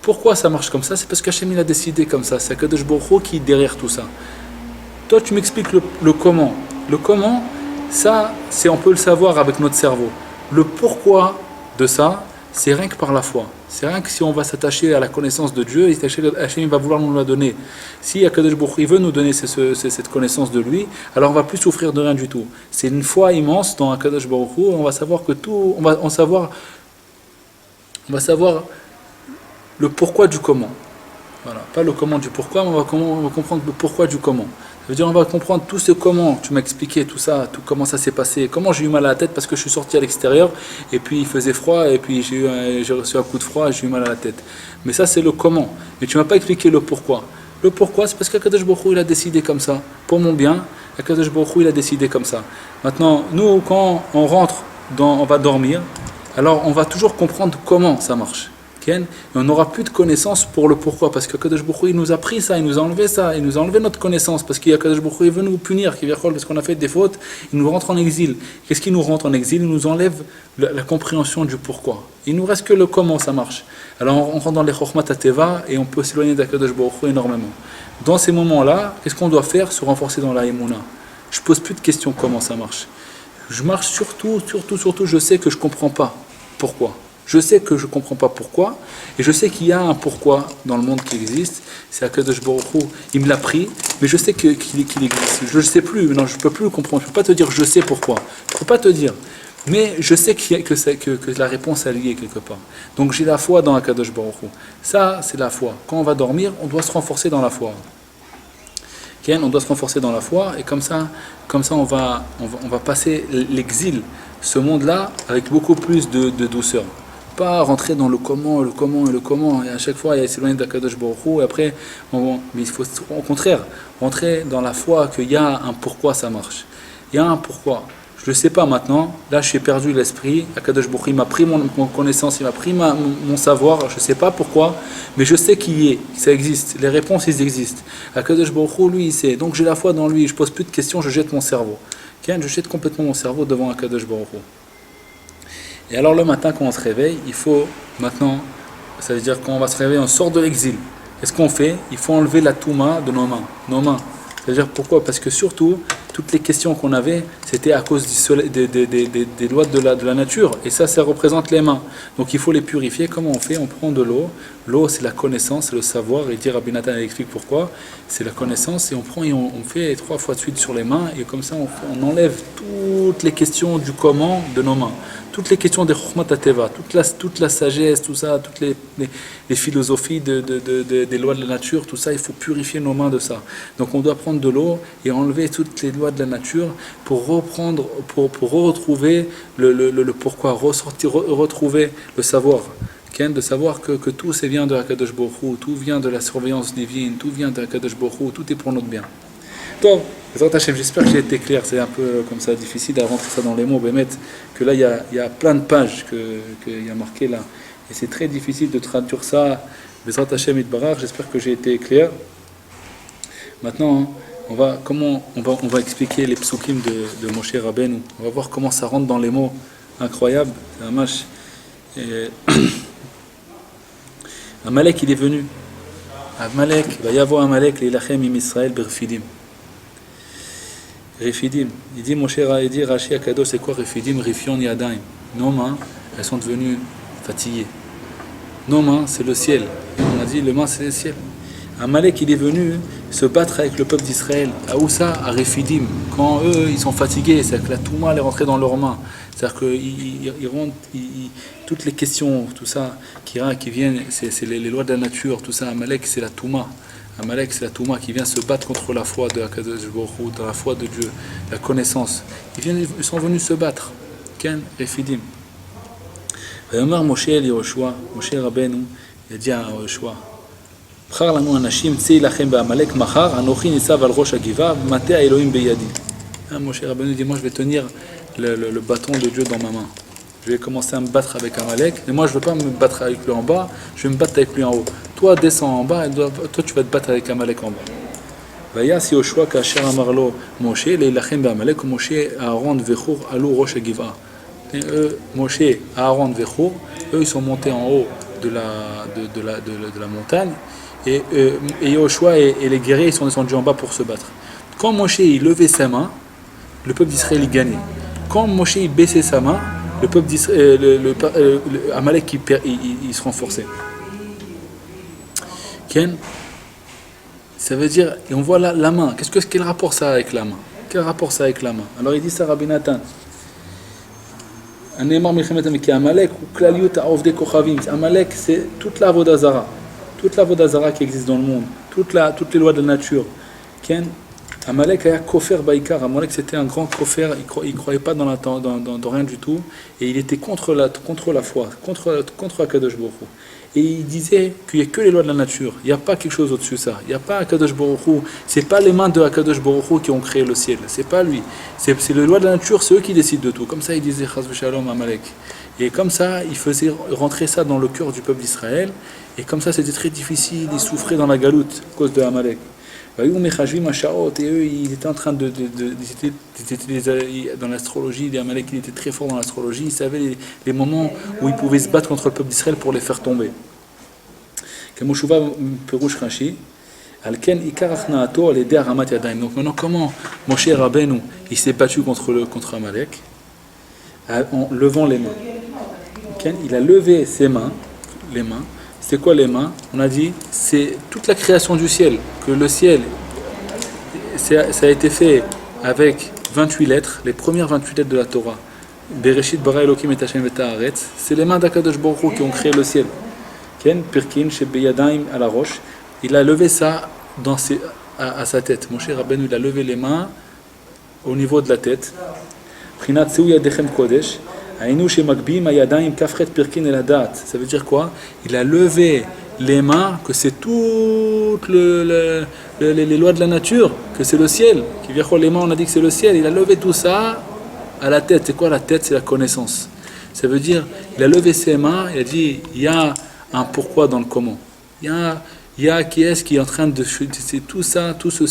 Pourquoi ça marche comme ça? C'est parce qu'Hachem il a décidé comme ça. C'est Akadosh Baruch Hu qui est derrière tout ça. Toi, tu m'expliques le comment. Le comment, ça, on peut le savoir avec notre cerveau. Le pourquoi de ça, c'est rien que par la foi. C'est rien que si on va s'attacher à la connaissance de Dieu, Hachem va vouloir nous la donner. Si Akadosh Baruch Hu veut nous donner cette connaissance de lui, alors on ne va plus souffrir de rien du tout. C'est une foi immense dans Akadosh Baruch Hu. On va savoir que tout, on va savoir le pourquoi du comment. Voilà. Pas le comment du pourquoi, mais on va comprendre le pourquoi du comment. Ça veut dire on va comprendre tout ce comment, tu m'as expliqué tout ça, tout comment ça s'est passé, comment j'ai eu mal à la tête parce que je suis sorti à l'extérieur et puis il faisait froid et puis j'ai reçu un coup de froid et j'ai eu mal à la tête. Mais ça c'est le comment. Mais tu m'as pas expliqué le pourquoi. Le pourquoi c'est parce qu'Akadosh Baruch Hu il a décidé comme ça. Pour mon bien, Akadosh Baruch Hu il a décidé comme ça. Maintenant, nous quand on rentre, on va dormir, alors on va toujours comprendre comment ça marche. Et on n'aura plus de connaissance pour le pourquoi, parce que Kadosh Baruch Hu, il nous a pris ça, il nous a enlevé ça, il nous a enlevé notre connaissance, parce qu'il y a Kadosh Baruch Hu, il veut nous punir, parce qu'on a fait des fautes, il nous rentre en exil. Qu'est-ce qui nous rentre en exil? Il nous enlève la compréhension du pourquoi. Il nous reste que le comment ça marche. Alors on rentre dans les Chokhmat Teva et on peut s'éloigner d'Akadosh Baruch Hu énormément. Dans ces moments-là, qu'est-ce qu'on doit faire? Se renforcer dans la Emouna. Je pose plus de questions comment ça marche. Je marche surtout, je sais que je ne comprends pas pourquoi. Je sais que je ne comprends pas pourquoi, et je sais qu'il y a un pourquoi dans le monde qui existe. C'est Akadosh Baruch Hu, il me l'a pris, mais je sais qu'il existe. Je ne sais plus, non, je ne peux plus le comprendre. Je ne peux pas te dire je sais pourquoi. Je ne peux pas te dire. Mais je sais que la réponse est liée quelque part. Donc j'ai la foi dans Akadosh Baruch Hu. Ça, c'est la foi. Quand on va dormir, on doit se renforcer dans la foi. On doit se renforcer dans la foi, et comme ça on va passer l'exil, ce monde-là, avec beaucoup plus de douceur. Pas rentrer dans le comment, et à chaque fois il y a s'éloigner d'Akadosh Baruch Hu, et après, mais il faut au contraire rentrer dans la foi qu'il y a un pourquoi ça marche. Il y a un pourquoi. Je ne sais pas maintenant, là je suis perdu l'esprit, Akadosh Baruch Hu m'a pris mon connaissance, il m'a pris mon savoir, je ne sais pas pourquoi, mais je sais qu'il y est, ça existe, les réponses ils existent. Akadosh Baruch Hu, lui il sait, donc j'ai la foi dans lui, je ne pose plus de questions, je jette mon cerveau. Je jette complètement mon cerveau devant Akadosh Baruch Hu. Et alors le matin quand on se réveille, il faut maintenant, ça veut dire quand on va se réveiller, on sort de l'exil. Qu'est-ce qu'on fait? Il faut enlever la touma de nos mains. C'est-à-dire pourquoi? Parce que surtout, toutes les questions qu'on avait, c'était à cause des lois de la nature. Et ça représente les mains. Donc il faut les purifier. Comment on fait? On prend de l'eau. L'eau, c'est la connaissance, c'est le savoir. Et dit Rabbi Nathan explique pourquoi. C'est la connaissance. Et on prend et on fait 3 fois de suite sur les mains. Et comme ça, on enlève toutes les questions du comment de nos mains. Toutes les questions des Chokhmat Teva, toute la sagesse, tout ça, toutes les philosophies des lois de la nature, tout ça, il faut purifier nos mains de ça. Donc on doit prendre de l'eau et enlever toutes les lois de la nature pour retrouver le pourquoi, retrouver le savoir. De savoir que tout vient de Akadosh Baruch Hu, tout vient de la surveillance divine, tout vient de Akadosh Baruch Hu, tout est pour notre bien. Donc, j'espère que j'ai été clair, c'est un peu comme ça difficile à rentrer ça dans les mots, mais que là il y a plein de pages qu'il y a marqué là, et c'est très difficile de traduire ça. J'espère que j'ai été clair. Maintenant, on va expliquer les psukim de Moshe Rabbeinu. On va voir comment ça rentre dans les mots, incroyable, c'est un match. Amalek il est venu. Amalek, Vayavo Amalek, Leilachem im Israël berfidim. Refidim. Il dit, mon cher, il dit, Rashi Akadosh, c'est quoi Refidim? Rifion Yadaim. Nos mains, elles sont devenues fatiguées. Nos mains, c'est le ciel. On a dit, les mains, c'est le ciel. Amalek, il est venu se battre avec le peuple d'Israël. À où ça? À Refidim. Quand eux, ils sont fatigués, c'est-à-dire que la Touma est rentrée dans leurs mains. C'est-à-dire qu'ils rentrent, toutes les questions, tout ça, qui viennent, c'est les lois de la nature, tout ça. Amalek, c'est la Touma. Amalek, c'est la Touma qui vient se battre contre la foi de Akadosh Baruch Hu, dans la foi de Dieu, la connaissance. Ils sont venus se battre. Ken, Refidim. ויאמר משה אל יהושע, משה רבנו, ידיע יהושע, בחר לנו אנשים, צא לכם בעמלק מחר, אנוכי ניצב על ראש הגבעה, ומטה האלוהים בידי. Moshe Rabbeinu dit, moi je vais tenir le bâton de Dieu dans ma main. Je vais commencer à me battre avec Amalek, mais moi je ne veux pas me battre avec lui en bas, je vais me battre avec lui en haut. Toi descends en bas, et toi tu vas te battre avec Amalek en bas. ויעש יהושע כאשר אמר לו משה להילחם בעמלק, ומשה אהרון וחור עלו ראש הגבעה. Et eux, Moshe, Aaron, Vechour, eux ils sont montés en haut de la montagne et Yoshua et les guerriers ils sont descendus en bas pour se battre. Quand Moshe il levait sa main, le peuple d'Israël il gagnait. Quand Moshe il baissait sa main, le peuple d'Israël, le Amalek il se renforçait. Ken, ça veut dire, et on voit la main. Quel rapport ça a avec la main? Quel rapport ça a avec la main? Alors il dit ça Rabbi Nathan. Amalek c'est toute la Vodazara, qui existe dans le monde, toutes les lois de la nature. Amalek a kofer baikar. Amalek c'était un grand kofer, il croyait pas dans rien du tout, et il était contre la foi, contre Akadosh Baruch Hu. Et il disait qu'il n'y a que les lois de la nature, il n'y a pas quelque chose au-dessus de ça, il n'y a pas Akadosh Baruch Hu, c'est pas les mains de Akadosh Baruch Hu qui ont créé le ciel, c'est pas lui, c'est les lois de la nature, c'est eux qui décident de tout. Comme ça il disait Chas v'Shalom Amalek. Et comme ça il faisait rentrer ça dans le cœur du peuple d'Israël, et comme ça c'était très difficile, ils souffraient dans la galoute à cause de Amalek. Et eux ils étaient en train dans l'astrologie, les Amalek ils étaient très forts dans l'astrologie, ils savaient les moments où ils pouvaient se battre contre le peuple d'Israël pour les faire tomber. Donc maintenant comment Moshe Rabbeinu il s'est battu contre Amalek? En levant les mains. Il a levé ses mains, les mains. C'est quoi les mains? On a dit, c'est toute la création du ciel. Que le ciel, ça a été fait avec 28 lettres, les premières 28 lettres de la Torah. Bereshit bara Elokim et Hashem et haaretz. C'est les mains d'Akadosh Baruch Hu qui ont créé le ciel. Ken Pirkin shebeyadaim à la roche. Il a levé ça à sa tête. Moshe Rabbeinu il a levé les mains au niveau de la tête. Prinat Seu Yadechem Kodesh. Ça veut dire quoi? Il a levé les mains, que c'est toutes les lois de la nature, que c'est le ciel. Les mains, on a dit que c'est le ciel. Il a levé tout ça à la tête. C'est quoi la tête? C'est la connaissance. Ça veut dire, il a levé ses mains, il a dit, il y a un pourquoi dans le comment. Il y a qui est-ce qui est en train de... C'est tout ça, tout ce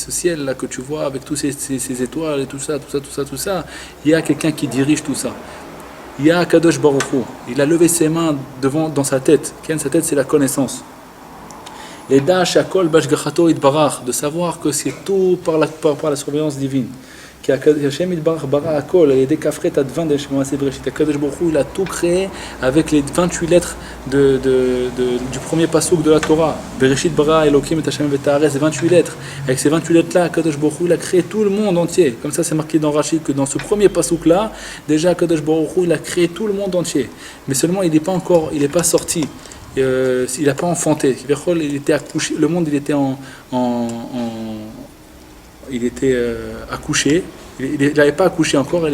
ciel-là que tu vois, avec toutes ces étoiles et tout ça. Il y a quelqu'un qui dirige tout ça. Il y a Kadosh Baruch Hu. Il a levé ses mains dans sa tête. Sa tête, c'est la connaissance. Et de savoir que c'est tout par la surveillance divine. Kadosh Baruch Hu, il a tout créé avec les 28 lettres du premier passouk de la Torah. Bereshit bara Elokim et Hashem et haaretz, 28 lettres. Avec ces 28 lettres-là, Kadosh Baruch Hu, il a créé tout le monde entier. Comme ça, c'est marqué dans Rashi que dans ce premier passouk-là, déjà Kadosh Baruch Hu, il a créé tout le monde entier. Mais seulement, il n'est pas sorti. Il n'a pas enfanté. Il était accouché. Le monde, il était accouché. Il n'avait pas accouché encore,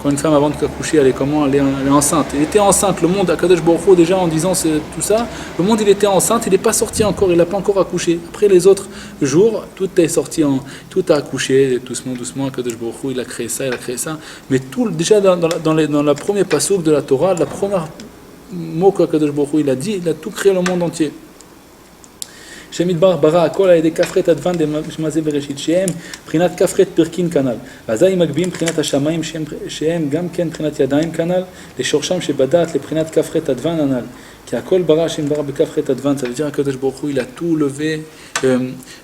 quand une femme avant d'accoucher, elle est enceinte. Il était enceinte, le monde, à Kadosh Baruch Hu, déjà en disant tout ça, le monde il était enceinte, il n'est pas sorti encore, il n'a pas encore accouché. Après les autres jours, tout est sorti, tout a accouché, doucement, Kadosh Baruch Hu, il a créé ça. Mais déjà dans la première passouk de la Torah, la première mot que Kadosh Baruch Hu, il a dit, il a tout créé le monde entier. שמדבר ברא הכל על ידי כפרת אדוון דמה זה בראשית שהם בחינת כפרת פרקין כנ"ל ואזי מגביהים בחינת השמיים שהם גם כן בחינת ידיים כנ"ל לשורשם שבדעת לבחינת כפרת אדוון הנ"ל Qui a kol bara Hashem bara bekafret advan, ça veut dire qu'Akadosh Baruch Hu, il a tout levé.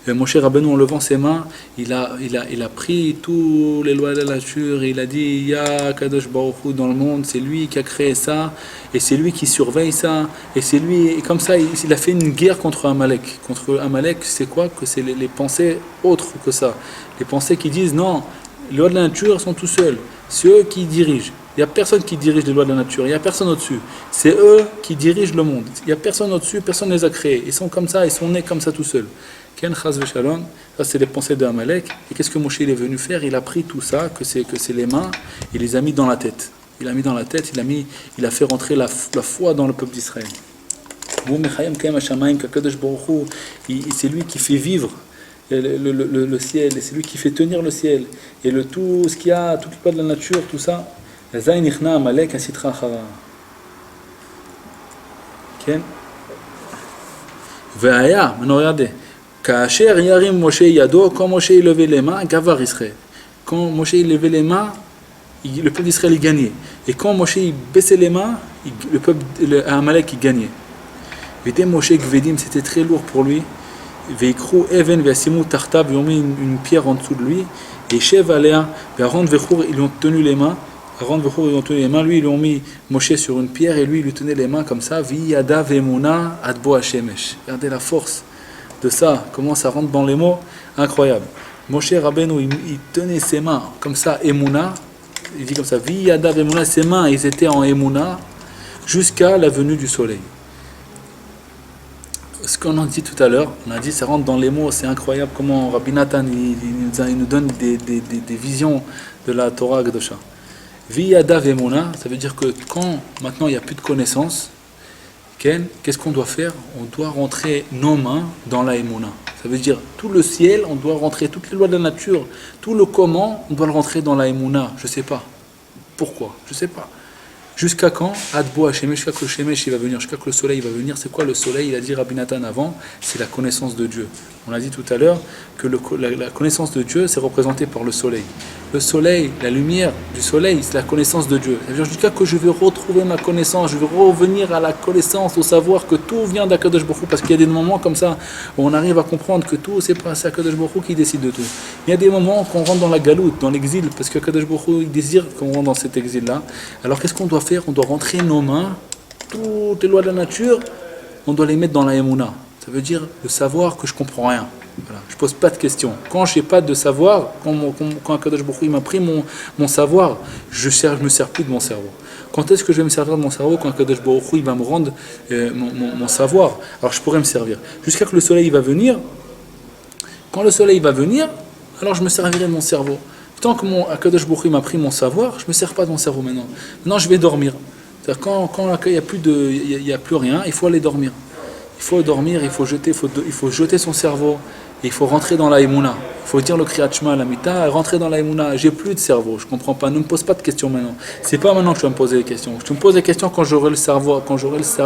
Moshe Rabbeinu, en levant ses mains, il a pris tous les lois de la nature, et il a dit il y a Akadosh Baruch Hu dans le monde, c'est lui qui a créé ça, et c'est lui qui surveille ça, et c'est lui, et comme ça, il a fait une guerre contre Amalek. Contre Amalek, c'est quoi? Que c'est les pensées autres que ça. Les pensées qui disent non, les lois de la nature sont tout seuls, c'est eux qui dirigent. Il n'y a personne qui dirige les lois de la nature, il n'y a personne au-dessus. C'est eux qui dirigent le monde. Il n'y a personne au-dessus, personne ne les a créés. Ils sont comme ça, ils sont nés comme ça tout seuls. Ken chas v'shalom, ça c'est les pensées de Amalek. Et qu'est-ce que Moshe il est venu faire? Il a pris tout ça, que c'est les mains, et les a mis dans la tête. Il a mis dans la tête, il a fait rentrer la foi dans le peuple d'Israël. C'est lui qui fait vivre le ciel, et c'est lui qui fait tenir le ciel. Et tout ce qu'il y a, toutes les lois de la nature, tout ça. Zayin ichna Amalek asitra achara. Ken. Ve'aya, maintenant regardez. Ka'asher yarim Moshe yado, quand Moshe il levait les mains, gavar Israël. Quand Moshe il levait les mains, le peuple d'Israël il gagnait. Et quand Moshe il baissait les mains, Amalek il gagnait. V'était Moshe gvedim, c'était très lourd pour lui. Ve'ikru even ve'asimu tartav, ils ont mis une pierre en dessous de lui. Et Shev alea, ve'aron ve'chur, ils lui ont tenu les mains. Aaron Vechour, ils ont tenu les mains, lui ils ont mis Moshe sur une pierre et lui il lui tenait les mains comme ça. Vi yada vemuna adbo hashemesh. Regardez la force de ça, comment ça rentre dans les mots, incroyable. Moshe Rabbeinu il tenait ses mains comme ça, emuna, il dit comme ça, Vi yada vemuna, ses mains ils étaient en emuna jusqu'à la venue du soleil. Ce qu'on a dit tout à l'heure, on a dit ça rentre dans les mots, c'est incroyable comment Rabbi Nathan il nous donne des visions de la Torah Kedosha. Viyada vemuna, ça veut dire que quand maintenant il n'y a plus de connaissances, qu'est-ce qu'on doit faire? On doit rentrer nos mains dans la emuna. Ça veut dire tout le ciel, on doit rentrer toutes les lois de la nature, tout le comment, on doit le rentrer dans la emuna. Je ne sais pas. Pourquoi? Je ne sais pas. Jusqu'à quand? Adbo Hashem, jusqu'à que le Shemesh il va venir, jusqu'à que le soleil va venir. C'est quoi le soleil? Il a dit Rabbi Nathan avant, c'est la connaissance de Dieu. On a dit tout à l'heure que la connaissance de Dieu, c'est représenté par le soleil. Le soleil, la lumière du soleil, c'est la connaissance de Dieu. C'est-à-dire jusqu'à que je vais retrouver ma connaissance, je vais revenir à la connaissance, au savoir que tout vient d'Akadosh Baruch Hu, parce qu'il y a des moments comme ça où on arrive à comprendre que tout, c'est pas Akadosh Baruch Hu qui décide de tout. Il y a des moments qu'on rentre dans la galoute, dans l'exil, parce qu'Akadosh Baruch Hu, il désire qu'on rentre dans cet exil-là. Alors qu'est-ce qu'on doit faire? On doit rentrer nos mains, toutes les lois de la nature, on doit les mettre dans la Emouna. Ça veut dire le savoir que je comprends rien. Voilà. Je ne pose pas de questions. Quand je n'ai pas de savoir, quand Akadosh Baruch Hu m'a pris mon savoir, je ne me sers plus de mon cerveau. Quand est-ce que je vais me servir de mon cerveau? Quand Akadosh Baruch Hu va me rendre mon savoir. Alors je pourrais me servir. Jusqu'à que le soleil va venir. Quand le soleil va venir, alors je me servirai de mon cerveau. Tant que Akadosh Baruch Hu m'a pris mon savoir, je ne me sers pas de mon cerveau maintenant. Maintenant je vais dormir. C'est-à-dire quand il n'y a plus rien, il faut aller dormir. Il faut dormir, il faut jeter son cerveau, et il faut rentrer dans la Emouna. Il faut dire le Kriyat Shema à la Mita, rentrer dans la Emouna. J'ai plus de cerveau, je comprends pas. Ne me pose pas de questions maintenant. C'est pas maintenant que tu vas me poser des questions. Tu me poses des questions quand j'aurai le savoir,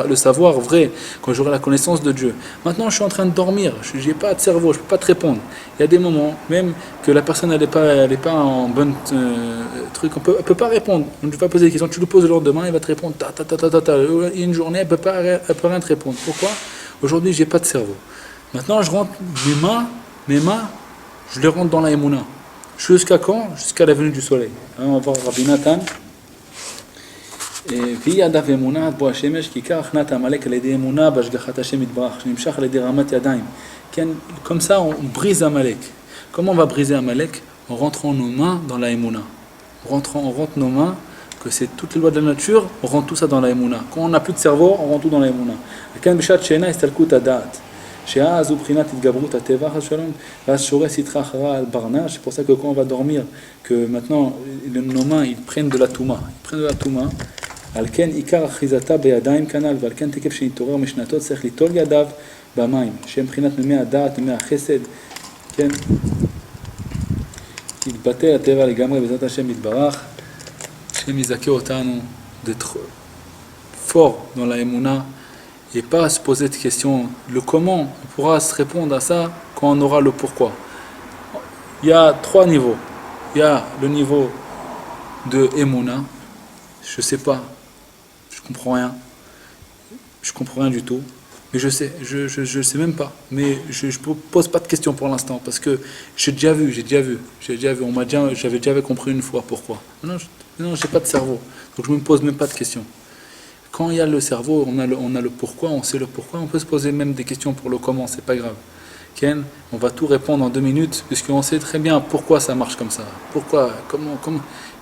le savoir vrai, quand j'aurai la connaissance de Dieu. Maintenant, je suis en train de dormir. Je n'ai pas de cerveau, je peux pas te répondre. Il y a des moments, même que la personne elle est pas en bonne truc, elle peut pas répondre. On ne peut pas poser des questions. Tu lui poses le lendemain, il va te répondre. Il y a une journée, elle peut rien te répondre. Pourquoi? Aujourd'hui, j'ai pas de cerveau. Maintenant, je rentre mes mains, je les rentre dans la Emouna. Jusqu'à quand? Jusqu'à la venue du soleil. On va voir Rabbi Nathan. וידע ואמונה עד בוא השמש כי כך נת עמלק על ידי אמונה בהשגחת השם יתברך שנמשך על ידי רמת ידיים. Comme ça on brise Amalek. Comment on va briser Amalek? En rentrant nos mains dans la Emouna. On rentre nos mains, que c'est toutes les lois de la nature, on rentre tout ça dans la Emouna. Quand on n'a plus de cerveau, on rentre tout dans la Emouna. וכאן בשעת שינה הסתלקות הדעת. שאז הוא בחינת התגברות הטבע חס ושלום, ואז שורש סטרה אחרה על ברנש. C'est pour ça que quand on va dormir, que maintenant nos mains ils prennent de la touma. על כן עיקר אחיזתה בידיים כנ"ל, ועל כן תקף שנתעורר משנתו צריך ליטול ידיו במים, שהם בחינת מימי הדעת, מימי החסד, כן? יתבטא הטבע לגמרי בעזרת השם יתברך, השם יזכה אותנו d'être fort dans la émouna et pas se poser de questions. Le comment, on pourra se répondre à ça quand on aura le pourquoi. Il y a 3 niveaux. Il y a le niveau de émouna, je sais pas, je comprends rien. je comprends rien du tout. Mais je sais même pas. Mais je ne pose pas de questions pour l'instant parce que j'ai déjà vu. J'avais déjà compris une fois pourquoi. Non, non, j'ai pas de cerveau. Donc je me pose même pas de questions. Quand il y a le cerveau, on a le pourquoi, on sait le pourquoi, on peut se poser même des questions pour le comment, c'est pas grave. Ken, on va tout répondre en 2 minutes, puisqu'on sait très bien pourquoi ça marche comme ça. Pourquoi, comment.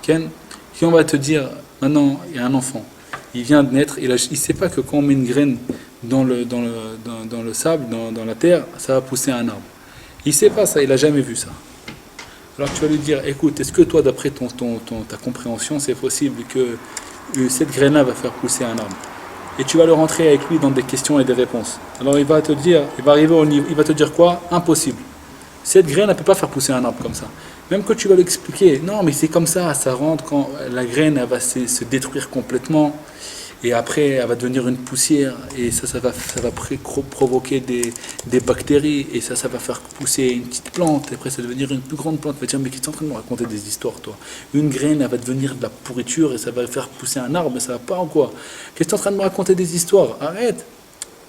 Ken, si on va te dire, maintenant, il y a un enfant, il vient de naître, il ne sait pas que quand on met une graine dans le sable, dans la terre, ça va pousser un arbre. Il ne sait pas ça, il n'a jamais vu ça. Alors tu vas lui dire, écoute, est-ce que toi, d'après ta compréhension, c'est possible que cette graine-là va faire pousser un arbre? Et tu vas le rentrer avec lui dans des questions et des réponses. Alors il va te dire, il va arriver au niveau, il va te dire quoi? Impossible. Cette graine ne peut pas faire pousser un arbre comme ça. Même que tu vas l'expliquer, non mais c'est comme ça rentre quand la graine elle va se détruire complètement et après elle va devenir une poussière et ça va provoquer des bactéries et ça va faire pousser une petite plante et après ça va devenir une plus grande plante. Tu vas dire mais qu'est-ce que tu es en train de me raconter des histoires toi? Une graine elle va devenir de la pourriture et ça va faire pousser un arbre mais ça va pas en quoi? Qu'est-ce que tu es en train de me raconter des histoires? Arrête!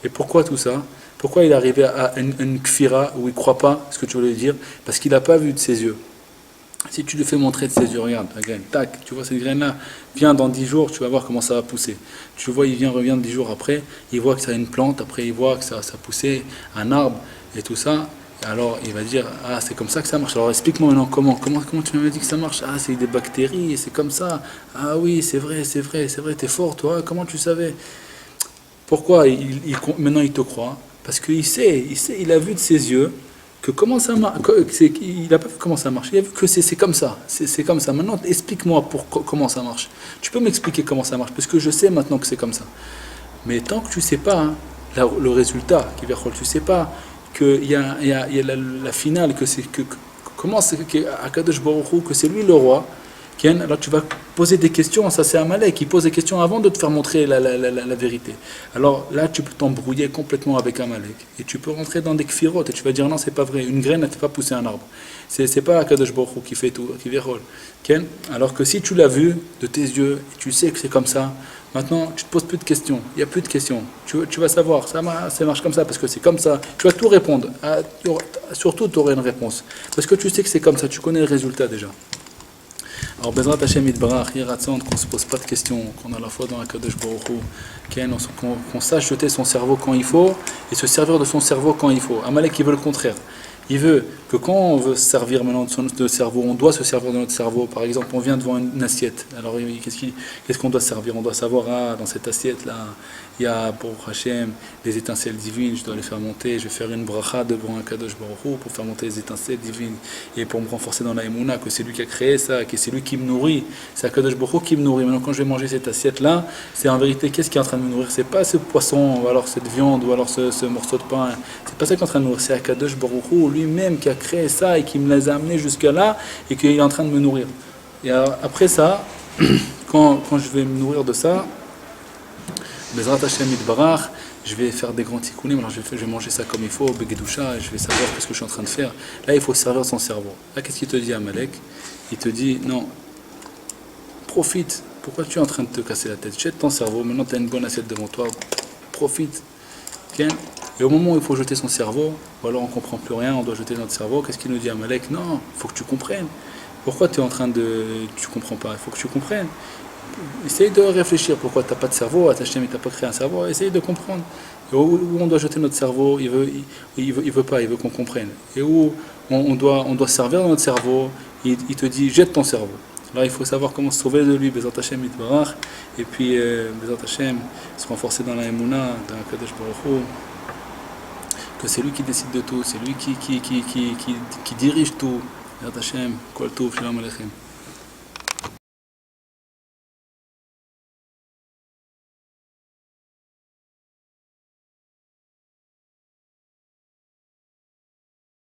Et pourquoi tout ça? Pourquoi il est arrivé à une kfira où il ne croit pas ce que tu voulais dire? Parce qu'il n'a pas vu de ses yeux. Si tu lui fais montrer de ses yeux, regarde, la graine, tac, tu vois cette graine-là, viens dans 10 jours, tu vas voir comment ça va pousser. Tu vois, revient 10 jours après, il voit que ça a une plante, après il voit que ça a poussé un arbre et tout ça. Alors il va dire, ah c'est comme ça que ça marche. Alors explique-moi maintenant comment tu m'avais dit que ça marche? Ah c'est des bactéries, c'est comme ça. Ah oui, c'est vrai, t'es fort toi, comment tu savais? Pourquoi maintenant il te croit? Parce qu'il sait, il a vu de ses yeux que comment ça marche. Il n'a pas vu comment ça marche. Il a vu que c'est comme ça. C'est comme ça. Maintenant, explique-moi comment ça marche. Tu peux m'expliquer comment ça marche parce que je sais maintenant que c'est comme ça. Mais tant que tu ne sais pas hein, le résultat, tu ne sais pas qu'il y a, la finale, comment c'est Akadosh Baruch Hu, que c'est lui le roi. Alors tu vas poser des questions, ça c'est Amalek qui pose des questions avant de te faire montrer la vérité. Alors là tu peux t'embrouiller complètement avec Amalek et tu peux rentrer dans des kfirot et tu vas dire non c'est pas vrai, une graine ne fait pas pousser un arbre. C'est pas Akadosh Baruch Hu qui fait tout, qui vérole. Alors que si tu l'as vu de tes yeux et tu sais que c'est comme ça, maintenant tu te poses plus de questions, il n'y a plus de questions. Tu vas savoir, ça marche comme ça parce que c'est comme ça. Tu vas tout répondre, surtout tu auras une réponse. Parce que tu sais que c'est comme ça, tu connais le résultat déjà. Alors, Bezrat Hashem Yitbarach, Yeratzon, qu'on ne se pose pas de questions, qu'on a la foi dans la Kadosh Baruch Hu, qu'on sache jeter son cerveau quand il faut et se servir de son cerveau quand il faut. Amalek, il veut le contraire. Il veut que quand on veut se servir maintenant de notre cerveau, on doit se servir de notre cerveau. Par exemple, on vient devant une assiette. Alors, qu'est-ce qu'on doit servir? On doit savoir, dans cette assiette-là, il y a, pour Hachem, des étincelles divines, je dois les faire monter. Je vais faire une bracha devant un Kadosh Baruch Hu pour faire monter les étincelles divines et pour me renforcer dans la Emouna, que c'est lui qui a créé ça, que c'est lui qui me nourrit. C'est un Kadosh Baruch Hu qui me nourrit. Maintenant, quand je vais manger cette assiette-là, c'est en vérité, qu'est-ce qui est en train de me nourrir? C'est pas ce poisson, ou alors cette viande, ou alors ce morceau de pain. C'est pas ça qui est en train de me nourrir. C'est un Kadosh Baruch Hu lui-même qui a créé ça et qui me les a amenés jusqu'à là et qui est en train de me nourrir. Et après ça, quand je vais me nourrir de ça, Bezrat Hashem Yitbarach, je vais faire des grands tikkunim, alors je vais manger ça comme il faut, begedusha, et je vais savoir ce que je suis en train de faire. Là, il faut servir son cerveau. Là, qu'est-ce qu'il te dit, Amalek? Il te dit, non, profite. Pourquoi tu es en train de te casser la tête? Jette ton cerveau, maintenant tu as une bonne assiette devant toi, profite. Okay? Et au moment où il faut jeter son cerveau, ou alors on ne comprend plus rien, on doit jeter notre cerveau, qu'est-ce qu'il nous dit, Amalek? Non, il faut que tu comprennes. Pourquoi tu es en train de... Tu comprends pas, il faut que tu comprennes. Essaye de réfléchir pourquoi tu n'as pas de cerveau, Hachem ne t'a pas créé un cerveau, essaye de comprendre. Et où on doit jeter notre cerveau, il veut pas, il veut qu'on comprenne. Et où on doit servir notre cerveau, il te dit jette ton cerveau. Alors il faut savoir comment se sauver de lui, Bezrat Hashem Yitbarach, et puis Bezrat Hashem se renforcer dans la Emouna, dans la Kadosh Baruch Hu, que c'est lui qui décide de tout, c'est lui qui dirige tout. Bezrat Hashem, Kol Tov, Shalom Aleichem.